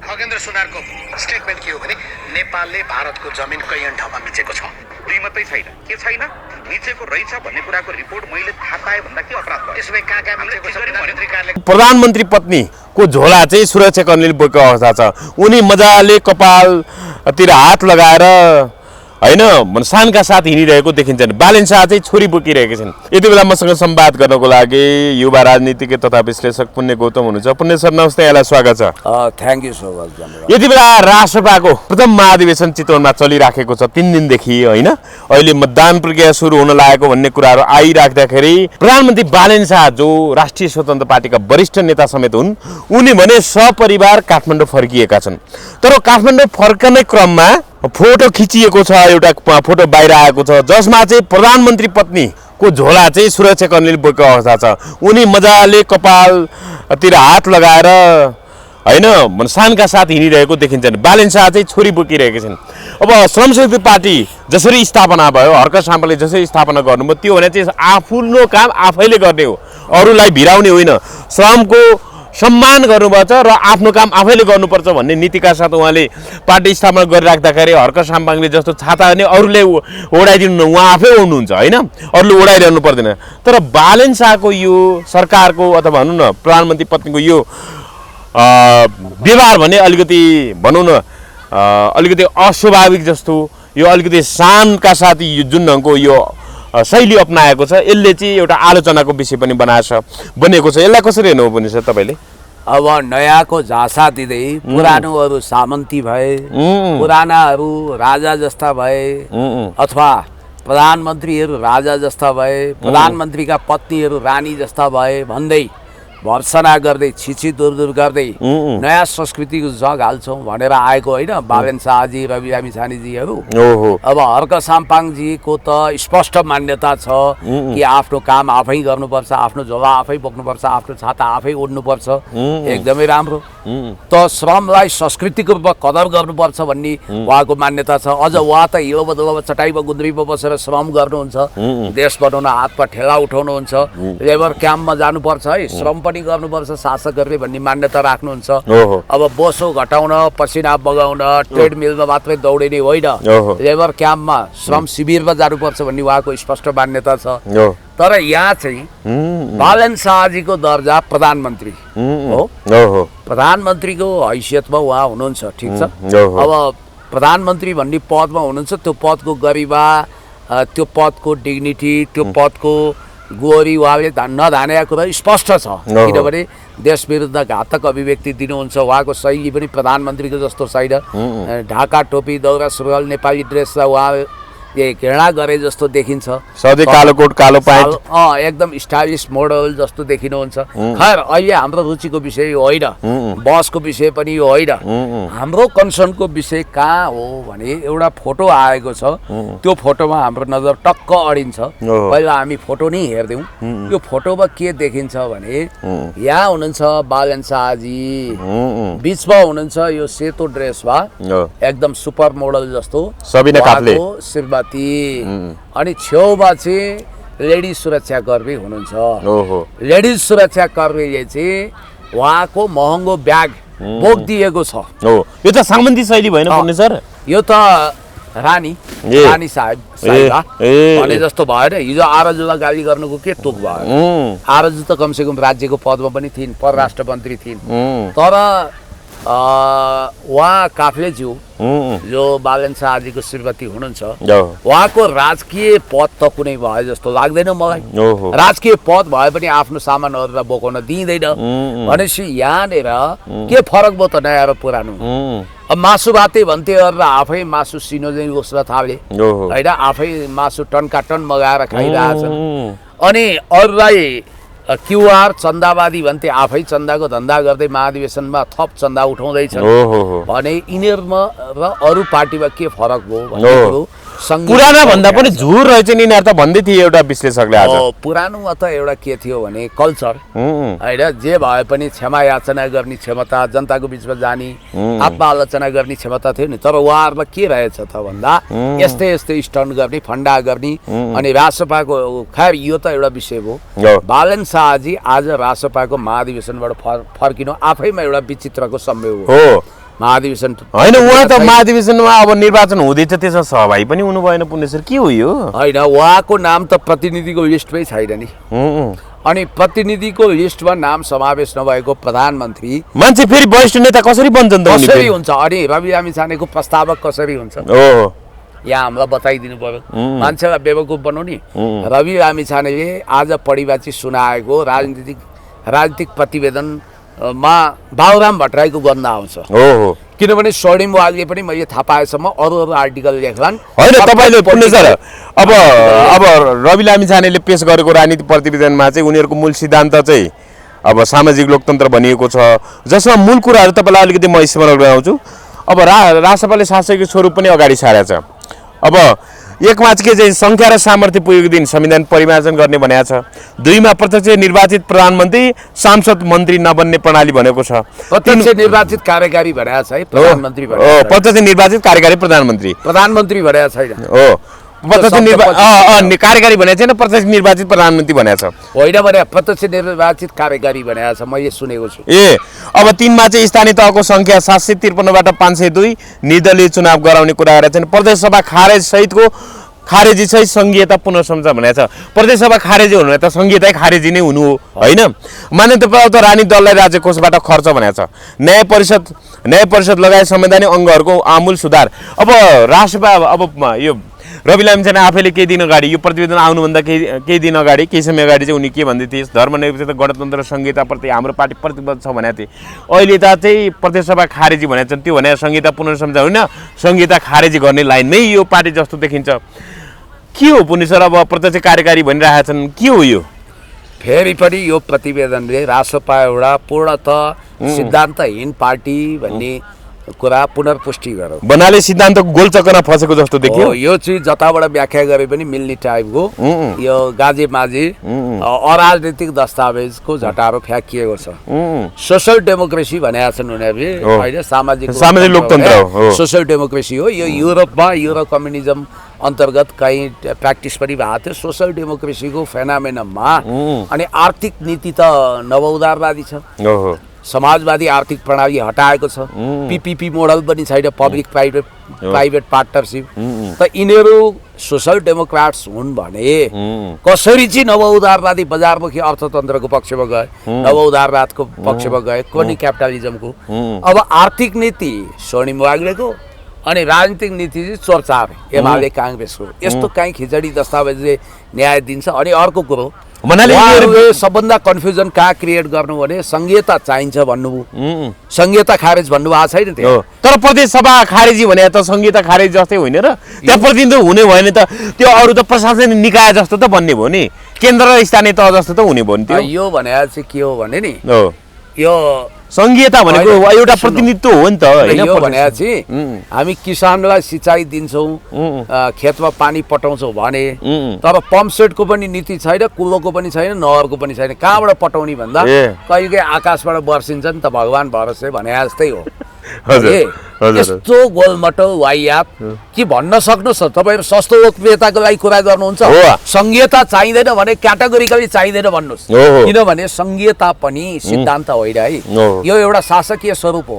Khagendra सुनारको statement के हो भने नेपालले भारतको जमिन कैयन ठाउँमा मिचेको छ। दुई मात्रै छैन, के छैन मिचेको रहेछ भन्ने कुराको रिपोर्ट मैले थाहा पाएँ भन्दा के अपराध भयो? त्यसमै कहाँ मिचेको छ प्रधानमन्त्री कार्यालय। प्रधानमन्त्री पत्नीको झोला चाहिँ सुरक्षाकर्मीले बोकेको अवस्था छ। उनी मजाले कपालतिर हात लगाएर हैन शानका साथ हिँडिरहेको देखिन्छन्। बालेन शाह चाहिँ छोरी बोकिरहेका छन्। यति बेला मसँग संवाद गर्नको लागि युवा राजनीतिज्ञ तथा विश्लेषक पुण्य गौतम हुनुहुन्छ। पुण्य सर नमस्ते, यहाँलाई स्वागत छ। Thank you so much. यति बेला राष्ट्रसभाको प्रथम महाधिवेशन चितवनमा चलिराखेको छ 3 दिनदेखि हैन। अहिले मतदान प्रक्रिया सुरु हुन लागेको भन्ने कुराहरू आइराख्दाखेरि प्रधानमन्त्री बालेन शाह जो राष्ट्रिय स्वतन्त्र पार्टीका वरिष्ठ नेता समेत हुन्, उनी भने सपरिवार काठमाडौँ फर्किएका छन्। तर काठमाडौँ फर्कने क्रममा फोटो खिचिएको छ, एउटा फोटो बाहिर आएको छ जसमा चाहिँ प्रधानमन्त्री पत्नीको झोला चाहिँ सुरक्षाकर्मीले बोकेको अवस्था छ। उनी मजाले कपालतिर हात लगाएर हैन शानका साथ हिँडिरहेको देखिन्छन्। बालेन शाह चाहिँ छोरी बोकिरहेका छन्। अब श्रमशक्ति पार्टी जसरी स्थापना भयो, हर्क साम्पाले जसरी स्थापना गर्नुभयो, त्यो भने चाहिँ आफ्नो काम आफैले गर्ने हो, अरूलाई भिराउने होइन। श्रमको सम्मान गर्नुपर्छ र आफ्नो काम आफैले गर्नुपर्छ भन्ने नीतिका साथ उहाँले पार्टी स्थापना गरिराख्दाखेरि हर्क साम्पाङले जस्तो छाता भने अरूले ओढाइदिनु, उहाँ आफै ओढ्नुहुन्छ होइन, अरूले ओढाइरहनु पर्दैन। तर बालेन शाहको यो सरकारको अथवा भनौँ न प्रधानमन्त्री पत्नीको यो व्यवहार भने अलिकति भनौँ न अलिकति अस्वाभाविक जस्तो, यो अलिकति शानका साथ जुन ढङ्गको यो शैली अपनाएको छ, यसले चाहिँ एउटा आलोचनाको विषय पनि बनेको छ। यसलाई कसरी हेर्नु पर्ने छ तपाईँले? अब नयाँको झाँसा दिँदै पुरानोहरू सामन्ती भए, पुरानाहरू राजा जस्ता भए, अथवा प्रधानमन्त्रीहरू राजा जस्ता भए, प्रधानमन्त्रीका पत्नीहरू रानी जस्ता भए भन्दै भर्सना गर्दै छिछि दूर गर्दै नयाँ संस्कृतिको जग हाल्छौँ भनेर आएको होइन बालेन शाहजी, रवि लामिछानेजीहरू। अब हर्क साम्पाङजीको त स्पष्ट मान्यता छ कि आफ्नो काम आफै गर्नुपर्छ, आफ्नो झोला आफै बोक्नुपर्छ, आफ्नो छाता आफै ओढ्नुपर्छ। एकदमै राम्रो। त श्रमलाई संस्कृतिको रूपमा कदर गर्नुपर्छ भन्ने उहाँको मान्यता छ। अझ उहाँ त हिलो बदलामा चटाइमा गुन्द्रीमा बसेर श्रम गर्नुहुन्छ, देश बनाउन हातमा ठेला उठाउनुहुन्छ, लेबर क्याम्पमा जानुपर्छ है, श्रम पनि गर्नुपर्छ शासकहरूले भन्ने मान्यता राख्नुहुन्छ। अब बोसो घटाउन, पसिना बगाउन, ट्रेडमिलमा मात्रै दौडिने होइन, लेबर क्याम्पमा श्रम शिविरमा जानुपर्छ भन्ने उहाँको स्पष्ट मान्यता छ। तर यहाँ चाहिँ बालेन शाहजीको दर्जा प्रधानमन्त्री हो, प्रधानमन्त्रीको हैसियतमा उहाँ हुनुहुन्छ, ठिक छ। अब प्रधानमन्त्री भन्ने पदमा हुनुहुन्छ, त्यो पदको गरिमा, त्यो पदको डिग्निटी, त्यो पदको गोरी उहाँले नधानेको कुरा स्पष्ट छ। किनभने देश विरुद्ध घातक अभिव्यक्ति दिनुहुन्छ। उहाँको शैली पनि प्रधानमन्त्रीको जस्तो छैन। ढाका टोपी, दौरा सुरुवाल, नेपाली ड्रेसलाई उहाँ घृणा गरे जस्तो देखिन्छ। सधैँ कालो कोट कालो प्यान्ट, एकदम स्टाइलिस मोडल जस्तो देखिनुहुन्छ। खैर अहिले हाम्रो रुचिको विषय यो होइन, बसको विषय पनि यो होइन। हाम्रो कन्सर्नको विषय कहाँ हो भने एउटा फोटो आएको छ, त्यो फोटोमा हाम्रो नजर टक्क अडिन्छ। पहिला हामी फोटो नै हेर्दैनौँ। यो फोटोमा के देखिन्छ भने यहाँ हुनुहुन्छ बालेन शाहजी, बिचमा हुनुहुन्छ यो सेतो ड्रेसमा एकदम सुपर मोडल जस्तो सबिना काफले, श्रीमती, अनि छेउमा चाहिँ लेडिज सुरक्षाकर्मी हुनुहुन्छ। लेडिज सुरक्षाकर्मीले चाहिँ उहाँको महँगो ब्याग बोकिदिएको छ। यो त सामन्ती शैली भएन पुण्य सर? यो त रानी साहेब भने जस्तो भएन। हिजो आरजुलाई गाली गर्नुको के तुक भयो? आरजु त कमसेकम राज्यको पदमा पनि थिइन्, परराष्ट्र मन्त्री थिइन्। तर उहाँ काफ्लेज्यू जो बालेन शाहजीको श्रीमती हुनुहुन्छ, उहाँको राजकीय पद त कुनै भए जस्तो लाग्दैन मलाई। राजकीय पद भए पनि आफ्नो सामानहरूलाई बोकाउन दिइँदैन भनेपछि यहाँनिर के फरक भयो त नयाँ र पुरानो? अब मासु भाते भन्थे गरेर आफै मासु सिनो चाहिँ उस्न थाले होइन, आफै मासु टनका टन मगाएर खाइरहेछन्। अनि अरूलाई क्युआर चन्दावादी भन्थे, आफै चन्दाको धन्दा गर्दै महाधिवेशनमा थप चन्दा उठाउँदैछन् भने यिनीहरूमा र अरू पार्टीमा के फरक भयो भन्ने कुरो पुराना भन्दा पनि झुर रहेछ नि यिनीहरू त भन्दै थिए एउटा विश्लेषकले आज। पुरानोमा त एउटा के थियो भने कल्चर होइन, जे भए पनि क्षमा याचना गर्ने क्षमता, जनताको बिचमा जाने आत्मालोचना गर्ने क्षमता थियो नि। तर उहाँहरूमा के रहेछ त भन्दा यस्तै यस्तै स्टन्ट गर्ने, फन्डा गर्ने। अनि रासपाको खैर यो त एउटा विषय भयो। बालेन शाहजी आज रासपाको महाधिवेशनबाट फर्किनु आफैमा एउटा विचित्रको संयोग हो। महाधिवेशन होइन उहाँ त महाधिवेशनमा अब निर्वाचन हुँदैछ त्यसमा सहभागी पनि हुनु भएन पुण्य सर के हो यो होइन उहाँको नाम त प्रतिनिधिको लिस्टमै छैन नि अनि प्रतिनिधिको लिस्टमा नाम समावेश नभएको प्रधानमन्त्री मान्छे फेरि वरिष्ठ नेता कसरी बन्छन् त उनी कसरी फेरि? हुन्छ अनि रवि लामिछानेको प्रस्तावक कसरी हुन्छ ओहो यहाँ हामीलाई बताइदिनु पर्यो मान्छेलाई बेवकुफ बनाउने रवि लामिछानेले आज पढिबाची सुनाएको राजनीतिक प्रतिवेदनमा बाबुराम भट्टराईको गन्ध आउँछ ओहो किनभने स्वर्णिम वागले पनि मैले थाहा पाएसम्म अरू आर्टिकल लेख्लान् होइन तपाईँले पुण्य सर अब रवि लामिछानेले पेश गरेको राजनीति प्रतिवेदनमा चाहिँ उनीहरूको मूल सिद्धान्त चाहिँ अब सामाजिक लोकतन्त्र भनिएको छ जसमा मूल कुराहरू तपाईँलाई अलिकति म स्मरण गराउँछु अब राजसभाले शासकीय स्वरूप पनि अगाडि सारेको छ अब एकमा के चाहिँ संख्या र सामर्थ्य पुगेको दिन संविधान परिमार्जन गर्ने भनेको छ दुईमा प्रत्यक्ष निर्वाचित प्रधानमन्त्री सांसद मन्त्री नबन्ने प्रणाली भनेको छ प्रत्यक्ष निर्वाचित कार्यकारी भनेको छ है प्रधानमन्त्री प्रत्यक्ष निर्वाचित कार्यकारी प्रधानमन्त्री भनेको छैन हो प्रत्यक्ष कार्यकारी भनेको छैन प्रत्यक्ष निर्वाचित प्रधानमन्त्री भनेको छ होइन भने प्रत्यक्ष निर्वाचित कार्यकारी भनेको छ मैले सुनेको छु ए अब तीनमा चाहिँ स्थानीय तहको संख्या 753बाट 502 निर्दलीय चुनाव गराउने कुरा गरेका छन् प्रदेश सभा खारेज सहितको खारेजी सहित संघीयता पुनः सम्झ भनेको छ प्रदेश सभा खारेजी हुनु भने त संघीयता खारेजी नै हुनु हो होइन मान्यता प्राप्त राजनीतिक दललाई राज्य कोषबाट खर्च भनेको छ न्याय परिषद लगायत संवैधानिक अङ्गहरूको आमूल सुधार अब राष्ट्रसभा अब यो रवि लामिछाने आफैले केही दिन अगाडि यो प्रतिवेदन आउनुभन्दा केही दिन अगाडि केही समय अगाडि चाहिँ उनी के भन्दै थिए धर्मनिरपेक्षता गणतन्त्र र संहिताप्रति हाम्रो पार्टी प्रतिबद्ध छ भनेको थिए अहिले त चाहिँ प्रदेश सभा खारेजी भनेको छन् त्यो भने संहिता पुनर्सम्झा होइन संहिता खारेजी गर्ने लाइनमै यो पार्टी जस्तो देखिन्छ के हो पुण्य सर अब प्रत्यक्ष कार्यकारी भनिरहेका छन् के हो यो फेरि पनि यो प्रतिवेदनले रासपा एउटा पूर्णतः सिद्धान्तहीन पार्टी भन्ने कुरा पुनर्पुष्टि गरौँ बनाले सिद्धान्तको गोलचक्करमा फसेको जस्तो देखियो यो चाहिँ जताबाट व्याख्या गरे पनि मिल्ने टाइपको यो गाजे माझे अराजनीतिक दस्तावेजको झटारो फ्याँकिएको छ सोसल डेमोक्रेसी भनेका छन् उनीहरूले होइन सामाजिक लोकतन्त्र सोसल डेमोक्रेसी हो यो युरोपमा युरो कम्युनिजम अन्तर्गत कहीँ प्र्याक्टिस पनि भएको थियो सोसल डेमोक्रेसीको फेनामेनममा अनि आर्थिक नीति त नवउदारवादी छ समाजवादी आर्थिक प्रणाली हटाएको छ पीपीपी मोडल पनि छैन पब्लिक प्राइभेट पार्टनरसिप त यिनीहरू सोसल डेमोक्राट्स हुन् भने कसरी चाहिँ नवउदारवादी बजारमुखी अर्थतन्त्रको पक्षमा गए नवउदारवादको पक्षमा गए क्रोनी क्यापिटलिजमको अब आर्थिक नीति स्वर्णिम वाग्लेको अनि राजनीतिक नीति चाहिँ चोरचार एमाले काङ्ग्रेसको यस्तो काहीँ खिचडी दस्तावेजले न्याय दिन्छ अनि अर्को कुरो सबभन्दा कन्फ्युजन कहाँ क्रिएट गर्नु भने संघीयता चाहिन्छ भन्नुभयो संघीयता खारेज भन्नुभएको छैन त्यो तर प्रदेश सभा खारेजी भने त संघीयता खारेज जस्तै होइन र त्यहाँ प्रतिनिधित्व हुने भएन त त्यो अरू त प्रशासनिक निकाय जस्तो त बन्ने भयो नि केन्द्र र स्थानीय तह जस्तो त हुने भयो नि त्यो यो भने चाहिँ के हो भने नि यो संघीयता भनेको एउटा प्रतिनिधित्व हो नि त हैन यो भने चाहिँ हामी किसानलाई सिँचाइ दिन्छौँ खेतमा पानी पटाउँछौँ भने तर पम्प सेटको पनि नीति छैन कुलोको पनि छैन नहरको पनि छैन कहाँबाट पटाउने भन्दा कहिलेकाहीँ आकाशबाट बर्सिन्छ नि त भगवान भरोसे भने जस्तै हो यस्तो गोलमटो वाइयात कि भन्न सक्नुहोस् न तपाईहरु सस्तो लोकप्रियताको लागि कुरा गर्नुहुन्छ संघीयता चाहिँदैन भने क्याटेगोरिकली चाहिँदैन भन्नुहोस् किनभने संघीयता पनि सिद्धान्त होइन है यो एउटा शासकीय स्वरूप हो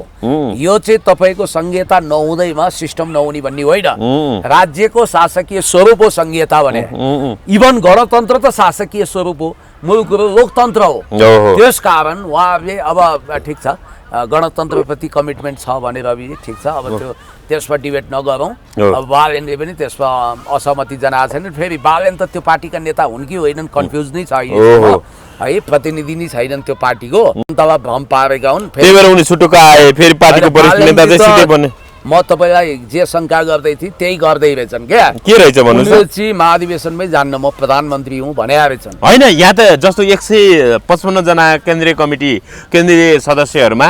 यो चाहिँ तपाईको संघीयता नहुँदैमा सिस्टम नहुने भन्ने होइन राज्यको शासकीय स्वरूप हो संघीयता भने इभन गणतन्त्र त शासकीय स्वरूप हो मूल कुरो लोकतन्त्र हो त्यसकारण उहाँहरूले अब ठिक छ गणतन्त्रप्रति कमिटमेन्ट छ भने रवि ठिक छ अब त्यो त्यसमा डिबेट नगरौँ अब बालेनले पनि त्यसमा असहमति जनाएको छैन फेरि बालेन त त्यो पार्टीका नेता हुन् कि होइनन् कन्फ्युज नै छ है प्रतिनिधि नै छैनन् त्यो पार्टीको तब भ्रम पारेका हुन् फेरि म तपाईलाई जे शंका गर्दै थिएँ त्यही गर्दै रहेछन् क्या के रहेछ भन्नुस् महाधिवेशनमै जान्न म प्रधानमन्त्री हुँ भने रहेछन् हैन यहाँ त जस्तो 155 जना केन्द्रीय सदस्यहरुमा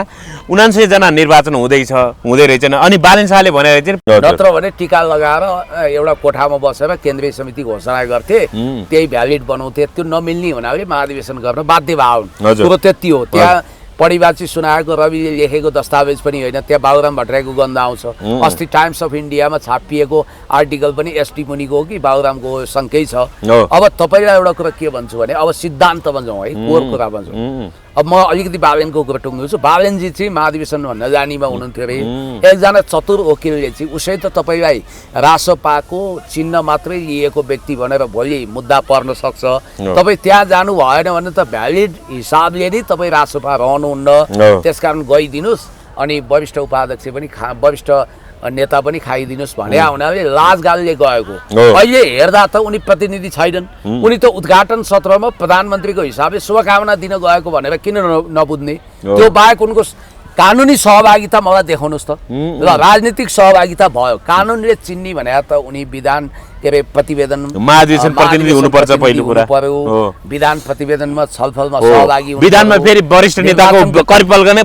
79 जना निर्वाचन हुँदै रहेछन् अनि बालेन शाहले भने रहेछन् नत्र भने टीका लगाएर एउटा कोठामा बसेर केन्द्रीय समिति घोषणा गर्थे त्यही भ्यालिड बनाउँथे त्यो नमिल्ने हुनाले महाधिवेशन गर्न बाध्य भए कुरो त्यति हो त्यहाँ पढिबाची सुनाएको रविले लेखेको दस्तावेज पनि होइन त्यहाँ बाबुराम भट्टराईको गन्ध आउँछ अस्ति टाइम्स अफ इन्डियामा छापिएको आर्टिकल पनि एसटी मुनिको हो कि बाबुरामको सँगै छ अब तपाईलाई एउटा कुरा के भन्छु भने अब सिद्धान्त भन्छौँ है कोर कुरा भन्छौँ अब म अलिकति बालेनको कुरा टुङ्ग्छु। बालेनजी चाहिँ महाधिवेशनमा नजानीमा हुनुहुन्थ्यो अरे। एकजना चतुर वकिलले चाहिँ उसै त तपाईँलाई रासपाको चिन्ह मात्रै लिएको व्यक्ति भनेर भोलि मुद्दा पर्न सक्छ, तपाईँ त्यहाँ जानु भएन भने त भ्यालिड हिसाबले नै तपाईँ रासपा रहनुहुन्न, त्यसकारण गइदिनुहोस् अनि वरिष्ठ उपाध्यक्ष पनि वरिष्ठ नेता पनि खाइदिनुहोस् भने हुनाले लाजगालले गएको। अहिले हेर्दा त उनी प्रतिनिधि छैनन्, उनी त उद्घाटन सत्रमा प्रधानमन्त्रीको हिसाबले शुभकामना दिन गएको भनेर किन नबुझ्ने? त्यो बाहेक उनको कानुनी सहभागिता मलाई देखाउनुहोस् त। ल राजनीतिक सहभागिता भयो, कानुनले चिन्ने भने त उनी विधान के अरे प्रतिवेदन महाधिवेशन प्रतिनिधि हुनुपर्छ पहिलो कुरा पर्यो, विधान प्रतिवेदनमा छलफलमा सहभागी विधानमा फेरि वरिष्ठ नेताको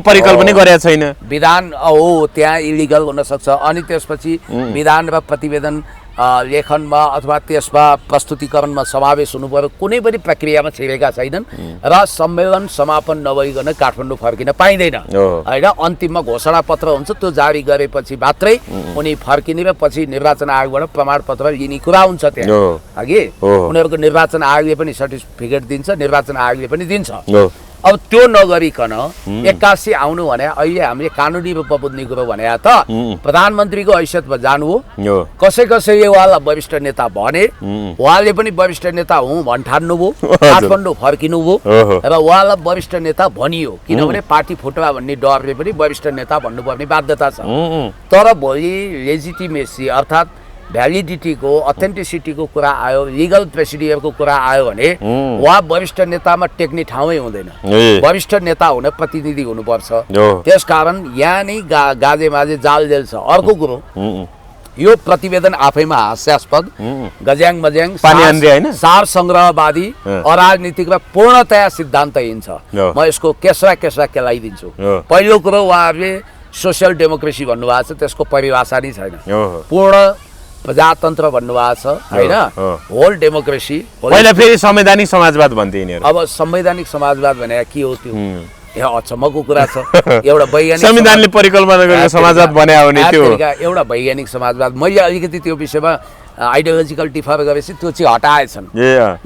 परिकल्पना गरेका छैन, विधान हो त्यहाँ इलिगल हुन सक्छ। अनि त्यसपछि विधान र प्रतिवेदन लेखनमा अथवा त्यसमा प्रस्तुतिकरणमा समावेश हुनु पर्यो, कुनै पनि प्रक्रियामा छिरेका छैनन् र सम्मेलन समापन नभइकन काठमाडौँ फर्किन पाइँदैन होइन। अन्तिममा घोषणा पत्र हुन्छ, त्यो जारी गरेपछि मात्रै उनी फर्किने र पछि निर्वाचन आयोगबाट प्रमाणपत्र लिने कुरा हुन्छ त्यहाँ अघि। उनीहरूको निर्वाचन आयोगले पनि सर्टिफिकेट दिन्छ, निर्वाचन आयोगले पनि दिन्छ। अब त्यो नगरिकन 81 आउनु भने अहिले हामीले कानुनी रूपमा बुझ्ने कुरो भने त प्रधानमन्त्रीको हैसियतमा जानु हो, कसै कसैले उहाँलाई वरिष्ठ नेता भने, उहाँले पनि वरिष्ठ नेता हुँ भन्ठान्नु भयो, काठमाडौँ फर्किनु भयो र उहाँलाई वरिष्ठ नेता भनियो, किनभने पार्टी फुटवा भन्ने डरले पनि वरिष्ठ नेता भन्नुपर्ने बाध्यता छ। तर भोलि लेजिटिमेसी अर्थात् भ्यालिडिटीको अथेन्टिसिटीको कुरा आयो, लिगल प्रोसिडियरको कुरा आयो भने उहाँ वरिष्ठ नेतामा टेक्ने ठाउँै हुँदैन, वरिष्ठ नेता हुन प्रतिनिधि हुनुपर्छ। त्यसकारण यहाँ नै गाजे माजे जाल जेल छ। अर्को कुरो यो प्रतिवेदन आफैमा हास्यास्पद, गज्याङ मज्याङ सार सङ्ग्रहवादी अराजनीतिक र पूर्णतया सिद्धान्तहीन छ। म यसको केस्रा केलाइदिन्छु। पहिलो कुरो उहाँहरूले सोसियल डेमोक्रेसी भन्नुभएको छ, त्यसको परिभाषा नै छैन। पूर्ण प्रजातन्त्र भन्नुभएको छ होइन, होल डेमोक्रेसी। पहिला फेरि संवैधानिक समाजवाद भन्थे यिनीहरू। अब संवैधानिक समाजवाद भने के हो त्यो? यहाँ अचम्मको कुरा छ। एउटा वैज्ञानिक संविधानले परिकल्पना गरेको समाजवाद बनायो भने त्यो एउटा वैज्ञानिक समाजवाद। मैले अलिकति त्यो विषयमा आइडियोलोजिकल डिफर गरेपछि त्यो चाहिँ हटाएछन्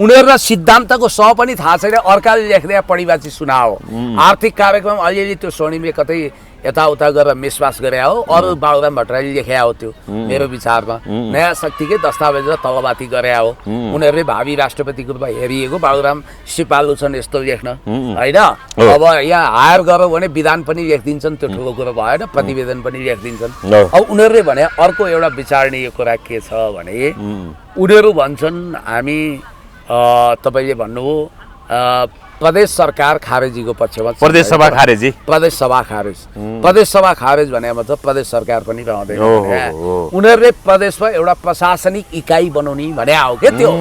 उनीहरूलाई। सिद्धान्तको स पनि थाहा छैन, अर्काले लेख्दै पढिबाची सुनाओ। आर्थिक कार्यक्रम अलिअलि त्यो स्वर्णिमले कतै यताउता गरेर मिसवास गरे हो, अरू बाबुराम भट्टराईले लेखे हो, त्यो मेरो विचारमा नयाँ शक्तिकै दस्तावेज र तलबाती गरे हो। उनीहरूले भावी राष्ट्रपतिको रूपमा हेरिएको बाबुराम सिपालु छन् यस्तो लेख्न होइन। अब यहाँ हायर गरौँ भने विधान पनि लेखिदिन्छन्, त्यो ठुलो कुरो भएन, प्रतिवेदन पनि लेखिदिन्छन्। अब उनीहरूले भने अर्को एउटा विचारणीय कुरा के छ भने उनीहरू भन्छन् हामी तपाईँले भन्नुभयो प्रदेश सरकार खारेजीको पक्षमा, प्रदेश सभा खारेज भने मतलब प्रदेश सरकार पनि रहँदैन। उनीहरूले प्रदेशमा एउटा प्रशासनिक इकाइ बनाउने भने हो के त्यो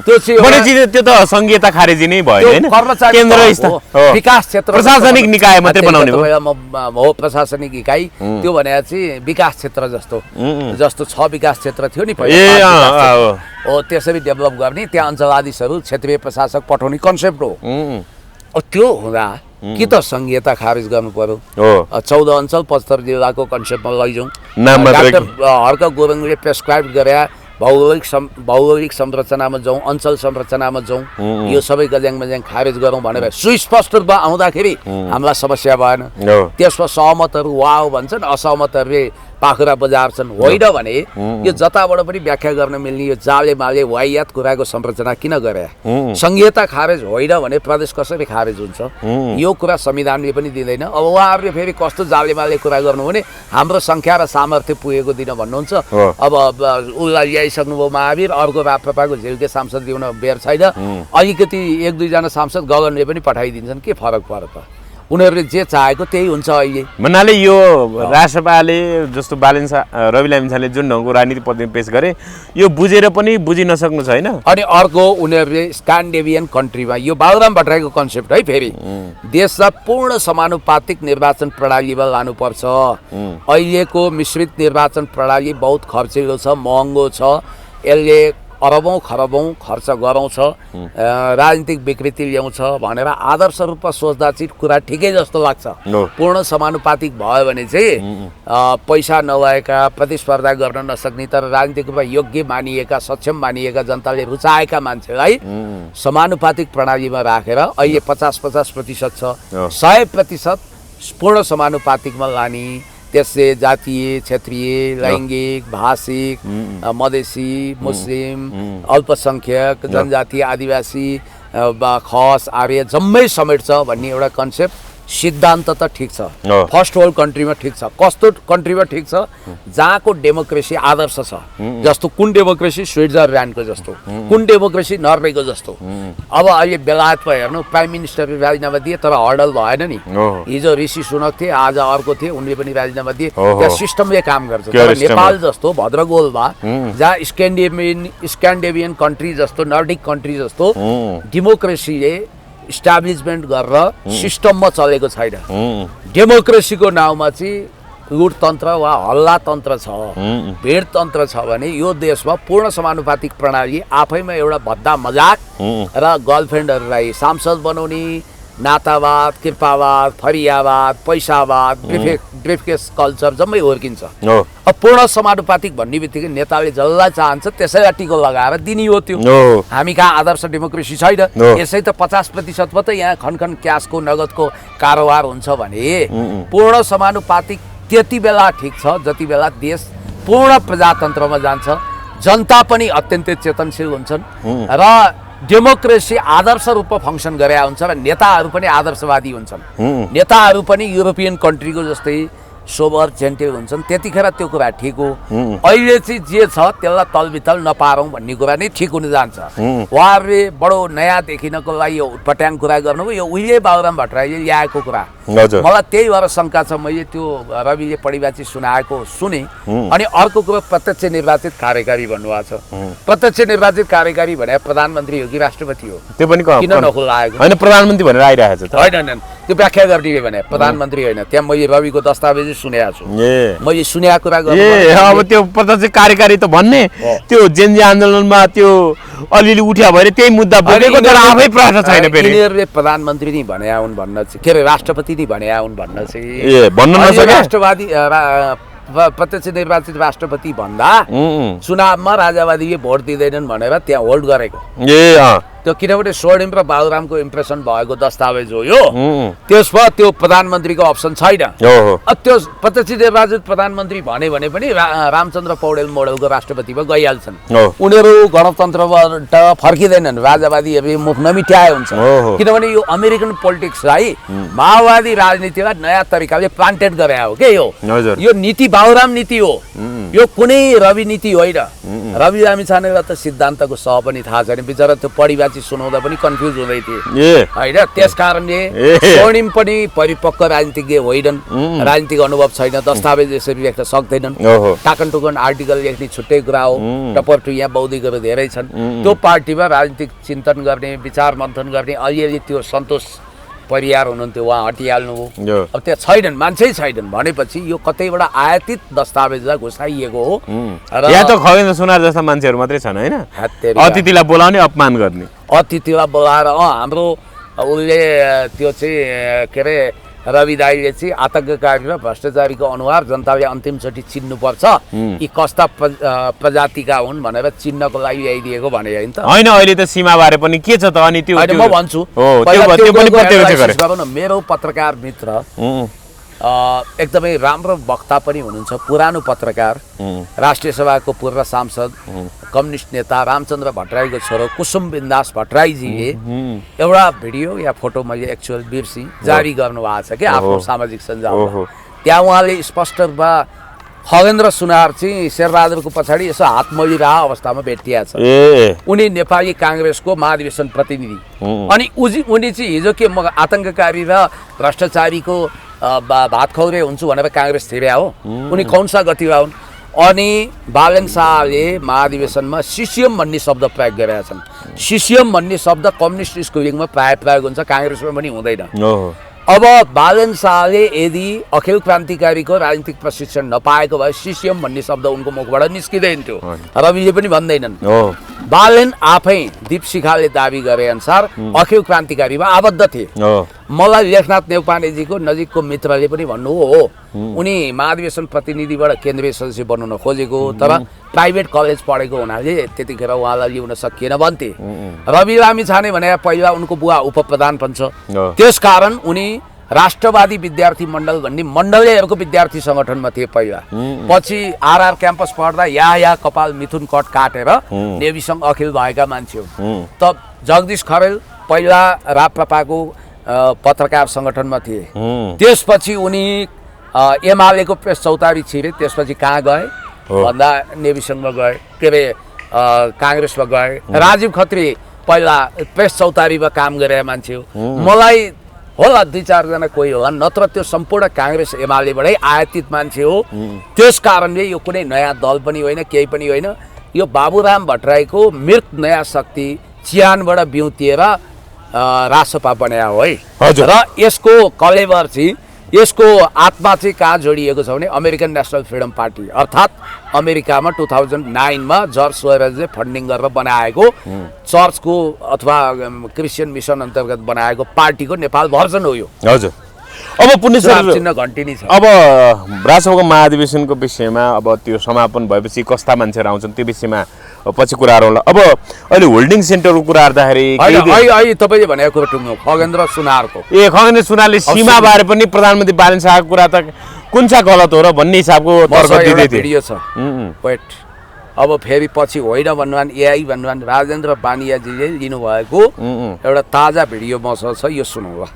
त्यो त संघीयता खारेजी नै भयो हैन, केन्द्र विकास क्षेत्र प्रशासनिक निकाय मात्रै बनाउने हो। प्रशासनिक इकाइ त्यो भने चाहिँ विकास क्षेत्र जस्तो 6 विकास क्षेत्र थियो नि पहिला हो, त्यसरी डेभलप गर्ने, त्यहाँ अञ्चलाधीशहरू क्षेत्रीय प्रशासक पठाउने कन्सेप्ट हो। त्यो हुँदा कि त संघीयता खारेज गर्नु पर्यो। 14 अञ्चल 75 जिल्लाको कन्सेप्टमा लैजाउँ। डाक्टर हर्क गुरुङले प्रेसक्राइब गरे भौगोलिक संरचनामा जाउँ, अञ्चल संरचनामा जाउँ, यो सबै गज्याङ मज्याङ खारेज गरौँ भनेर सुस्पष्ट रूपमा आउँदाखेरि हामीलाई समस्या भएन। त्यसमा सहमतहरू वाह भन्छन्, असहमतहरूले पाखुरा बजार्छन्। होइन भने यो जताबाट पनि व्याख्या गर्न मिल्ने यो जाले माले वाहियात कुराको संरचना किन गरे? संघीयता खारेज होइन भने प्रदेश कसरी खारेज हुन्छ? यो कुरा संविधानले पनि दिँदैन। अब उहाँहरूले फेरि कस्तो जाले माले कुरा गर्नु भने हाम्रो संख्या र सामर्थ्य पुगेको दिन भन्नुहुन्छ। अब उसलाई ल्याइसक्नुभयो महावीर, अर्को राप्रपाको झिल्के सांसद ल्याउन बेर छैन, अलिकति 1-2 जना सांसद गगनले पनि पठाइदिन्छन्, के फरक पर्छ त? उनीहरूले जे चाहेको त्यही हुन्छ अहिले भन्नाले। यो राष्ट्रपाले जस्तो रवि लामिछानेले जुन ढङ्गको राजनीति पद्धति पेश गरे यो बुझेर पनि बुझिन सक्नु छैन। अनि अर्को उनीहरूले स्क्यान्डिनेभियन कन्ट्रीमा यो बाबुराम भट्टराईको कन्सेप्ट है, फेरि देशलाई पूर्ण समानुपातिक निर्वाचन प्रणालीमा लानुपर्छ। अहिलेको मिश्रित निर्वाचन प्रणाली बहुत खर्चिलो छ, महँगो छ, यसले अरबौँ खरबौँ खर्च गराउँछ, राजनीतिक विकृति ल्याउँछ भनेर आदर्श रूपमा सोच्दा चाहिँ कुरा ठिकै जस्तो लाग्छ। पूर्ण समानुपातिक भयो भने चाहिँ पैसा नभएका, प्रतिस्पर्धा गर्न नसक्ने तर राजनीतिक रूपमा योग्य मानिएका, सक्षम मानिएका, जनताले रुचाएका मान्छेलाई समानुपातिक प्रणालीमा राखेर अहिले 50-50% छ, 100% पूर्ण समानुपातिकमा लाने, त्यसले जातीय, क्षेत्रीय, लैङ्गिक, भाषिक, मधेसी, मुस्लिम, अल्पसङ्ख्यक, जनजाति, आदिवासी, खस, आर्य जम्मै समेट्छ भन्ने एउटा कन्सेप्ट सिद्धान्त त ठिक छ। फर्स्ट वर्ल्ड कन्ट्रीमा ठिक छ। कस्तो कन्ट्रीमा ठिक छ? जहाँको डेमोक्रेसी आदर्श छ। जस्तो कुन डेमोक्रेसी? स्विट्जरल्यान्डको जस्तो, कुन डेमोक्रेसी? नर्वेको जस्तो। अब अहिले बेलायतमा हेर्नु, प्राइम मिनिस्टरले राजीनामा दिए तर हडल भएन नि। हिजो ऋषि सुनक थिए, आज अर्को थिए, उनले पनि राजीनामा दिए। त्यहाँ सिस्टमले काम गर्छ। तर नेपाल जस्तो भद्रगोलमा जहाँ स्क्यान्डेभियन कन्ट्री जस्तो, नर्डिक कन्ट्री जस्तो डेमोक्रेसीले इस्टाब्लिसमेन्ट गरेर सिस्टममा चलेको छैन। डेमोक्रेसीको नाउँमा चाहिँ लुटतन्त्र वा हल्ला तन्त्र छ, भिड तन्त्र छ भने यो देशमा पूर्ण समानुपातिक प्रणाली आफैमा एउटा भद्दा मजाक र गर्लफ्रेन्डहरूलाई सांसद बनाउने, नातावाद, कृपावाद, फरियावाद, पैसावाद, ब्रिफकेस कल्चर जम्मै हुर्किन्छ। अब पूर्ण समानुपातिक भन्ने बित्तिकै नेताले जसलाई चाहन्छ त्यसैलाई टिको लगाएर दिने हो। त्यो हामी कहाँ आदर्श डेमोक्रेसी छैन। यसै त 50% त यहाँ खनखन क्यासको, नगदको कारोबार हुन्छ भने पूर्ण समानुपातिक त्यति बेला ठिक छ जति बेला देश पूर्ण प्रजातन्त्रमा जान्छ, जनता पनि अत्यन्तै चेतनशील हुन्छन् र डेमोक्रेसी आदर्श रूपमा फङ्सन गरे हुन्छ र नेताहरू पनि आदर्शवादी हुन्छन्। नेताहरू पनि युरोपियन कन्ट्रीको जस्तै सोबर जेन्टेल हुन्छन्। त्यतिखेर त्यो कुरा ठिक हो। अहिले चाहिँ जे छ त्यसलाई तलबितल नपारौँ भन्ने कुरा नै ठिक हुन जान्छ। उहाँहरूले बडो नयाँ देखिनको लागि यो उटपट्याङ कुरा गर्नुभयो। यो उहिले बाबुराम भट्टराईले ल्याएको कुरा मलाई त्यही भएर शङ्का छ। मैले त्यो रविले पढिबाची सुनाएको सुने। अनि अर्को कुरो प्रत्यक्ष निर्वाचित कार्यकारी भन्नुभएको छ। प्रत्यक्ष निर्वाचित कार्यकारी भने प्रधानमन्त्री हो कि राष्ट्रपति हो? त्यो पनि किन नखुलाएको? होइन, प्रधानमन्त्री भनेर आइरहेको छ। होइन, त्यो व्याख्या गर्ने भने प्रधानमन्त्री होइन। त्यहाँ मैले रविको दस्तावेज सुनेको छु। मैले सुनेको कुरा अब त्यो प्रत्यक्ष कार्यकारी त भन्ने त्यो जेन्जी आन्दोलनमा त्यो अलिअलि उठ्या भएर त्यही मुद्दा बोकेको तर आफै प्रश्न छैन। यिनीहरूले प्रधानमन्त्री नै भने हुन् भन्न चाहिँ, के अरे राष्ट्रपति नै भने हुन् भन्न चाहिँ भन्न नसके। राष्ट्रवादी प्रत्यक्ष निर्वाचित राष्ट्रपति भन्दा चुनावमा राजावादीले भोट दिँदैनन् भनेर त्यहाँ होल्ड गरेको। त्यो किनभने स्वर्णिम र बाबुरामको इम्प्रेसन भएको दस्तावेज हो यो। त्यसमा त्यो प्रधानमन्त्रीको अप्सन छैन। त्यो प्रत्यक्ष निर्वाचित प्रधानमन्त्री भने पनि रामचन्द्र पौडेल मोडेलको राष्ट्रपतिमा गइहाल्छन्। उनीहरू गणतन्त्रबाट फर्किँदैनन्। राजावादीहरूले मुख नमिट्याए हुन्छ। किनभने यो अमेरिकन पोलिटिक्सलाई माओवादी राजनीतिलाई नयाँ तरिकाले प्लान्टेड गरे हो के यो नीति बाबुराम नीति हो। यो कुनै रवि नीति होइन। रवि लामिछानेलाई त सिद्धान्तको सह पनि थाहा छैन। बिचरा त्यो पढिबाची सुनाउँदा पनि कन्फ्युज हुँदै थिए होइन। त्यस कारणले स्वर्णिम पनि परिपक्व राजनीतिज्ञ होइनन्। राजनीतिक अनुभव छैन। दस्तावेज यसरी लेख्न सक्दैनन्। टाकन टुकन आर्टिकल लेख्ने छुट्टै कुरा हो। टपरटु यहाँ बौद्धिकहरू धेरै छन्। त्यो पार्टीमा राजनीतिक चिन्तन गर्ने, विचार मन्थन गर्ने अलिअलि त्यो सन्तोष परियार हुनुहुन्थ्यो, उहाँ हटिहाल्नु हो। अब त्यहाँ छैनन्, मान्छे छैनन् भनेपछि यो कतैबाट आयातित दस्तावेजलाई घुसाइएको हो। यहाँ त खगेन्द्र सुनार जस्ता मान्छेहरू मात्रै छन् होइन। अतिथिलाई बोलाउने, अपमान गर्ने। अतिथिलाई बोलाएर हाम्रो उसले त्यो चाहिँ के अरे रवि दाईले चाहिँ आतङ्ककारी र भ्रष्टाचारीको अनुहार जनताले अन्तिमचोटि चिन्नुपर्छ, यी कस्ता प्रजातिका हुन् भनेर चिन्नको लागि ल्याइदिएको भने होइन त। होइन, अहिले त सीमाबारे पनि के छ त? अनि त्यो म भन्छु, मेरो पत्रकार मित्र एकदमै राम्रो वक्ता पनि हुनुहुन्छ, पुरानो पत्रकार, राष्ट्रिय सभाको पूर्व सांसद, कम्युनिस्ट नेता रामचन्द्र भट्टराईको छोरो कुसुम बिन्दास भट्टराईजीले एउटा भिडियो या फोटो मैले एक्चुअल बिर्सी जारी गर्नुभएको छ कि आफ्नो सामाजिक सञ्जालमा। त्यहाँ उहाँले स्पष्ट रूपमा खगेन्द्र सुनार चाहिँ शेरबहादुरको पछाडि यसो हात मोलिरहेको अवस्थामा भेटिया छ। उनी नेपाली काङ्ग्रेसको महाधिवेशन प्रतिनिधि। अनि उनी चाहिँ हिजो के म आतङ्ककारी र भ्रष्टाचारीको भात खौरे हुन्छु भनेर काङ्ग्रेस थिरे हो। उनी कौनसा गतिवा हुन्। अनि बालेन शाहले महाधिवेशनमा सिसिएम भन्ने शब्द प्रयोग गरेका छन्। सिसिएम भन्ने शब्द कम्युनिस्ट स्कुलिङमा प्राय प्रयोग हुन्छ, काङ्ग्रेसमा पनि हुँदैन। अब बालन शाहले यदि अखिल क्रान्तिकारीको राजनीतिक प्रशिक्षण नपाएको भए सिसिएम भन्ने शब्द उनको मुखबाट निस्किँदैन थियो रविले पनि भन्दैनन् बालन आफै दीपशिखाले दाबी गरे अनुसार अखिल क्रान्तिकारीमा आबद्ध थिए मलाई लेखनाथ नेउपानेजीको नजिकको मित्रले पनि भन्नु हो उनी महाधिवेशन प्रतिनिधिबाट केन्द्रीय सदस्य बनाउन खोजेको तर प्राइभेट कलेज पढेको हुनाले त्यतिखेर उहाँलाई ल्याउन सकिएन भन्थे रवि लामिछाने भने पहिला उनको बुवा उपप्रधान पनि छ त्यसकारण उनी राष्ट्रवादी विद्यार्थी मण्डल भन्ने मण्डलहरूको विद्यार्थी सङ्गठनमा थिए पहिला पछि आरआर क्याम्पस पढ्दा या कपाल मिथुन कट काटेर नेविसँग अखिल भएका मान्छे हुन् त जगदीश खरेल पहिला राप्रपाको पत्रकार सङ्गठनमा थिए त्यसपछि उनी एमालेको प्रेस चौतारी छिरे त्यसपछि कहाँ गए भन्दा नेविसँगमा गए के अरे काङ्ग्रेसमा गए राजीव खत्री पहिला प्रेस चौतारीमा काम गरेका मान्छे हो मलाई होला 2-4 जना कोही होला नत्र त्यो सम्पूर्ण काङ्ग्रेस एमालेबाटै आयातित मान्छे हो त्यस कारणले यो कुनै नयाँ दल पनि होइन केही पनि होइन यो बाबुराम भट्टराईको मृत नयाँ शक्ति चिहानबाट बिउतिएर रासपा बनाया हो है र यसको कलेवर चाहिँ यसको आत्मा चाहिँ कहाँ जोडिएको छ भने अमेरिकन नेसनल फ्रिडम पार्टी अर्थात् अमेरिकामा 2009 मा जर्ज सोरोजले फन्डिङ गरेर बनाएको चर्चको अथवा क्रिस्चियन मिसन अन्तर्गत बनाएको पार्टीको नेपाल भर्जन हो यो हजुर अब पुण्य सर चिन्ह घन्टिनी छ अब राष्ट्रसभाको महाधिवेशनको विषयमा अब त्यो समापन भएपछि कस्ता मान्छेहरू आउँछन् त्यो विषयमा पछि कुराहरू होला अब अहिले होल्डिङ सेन्टरको कुरा गर्दाखेरि अहिले तपाईँले भनेको कुरा टुङ्गो खगेन्द्र सुनारको खगेन्द्र सुनारले सीमा बारे पनि प्रधानमन्त्री बालन शाहको कुरा त कुन चाहिँ गलत हो र भन्ने हिसाबको तर्क दिँदै थियो भिडियो छ वेट अब फेरि पछि होइन भन्नुभयो एआई भन्नुभयो राजेन्द्र बानियाजीले लिनुभएको एउटा ताजा भिडियो मसँग छ यो सुनौ ल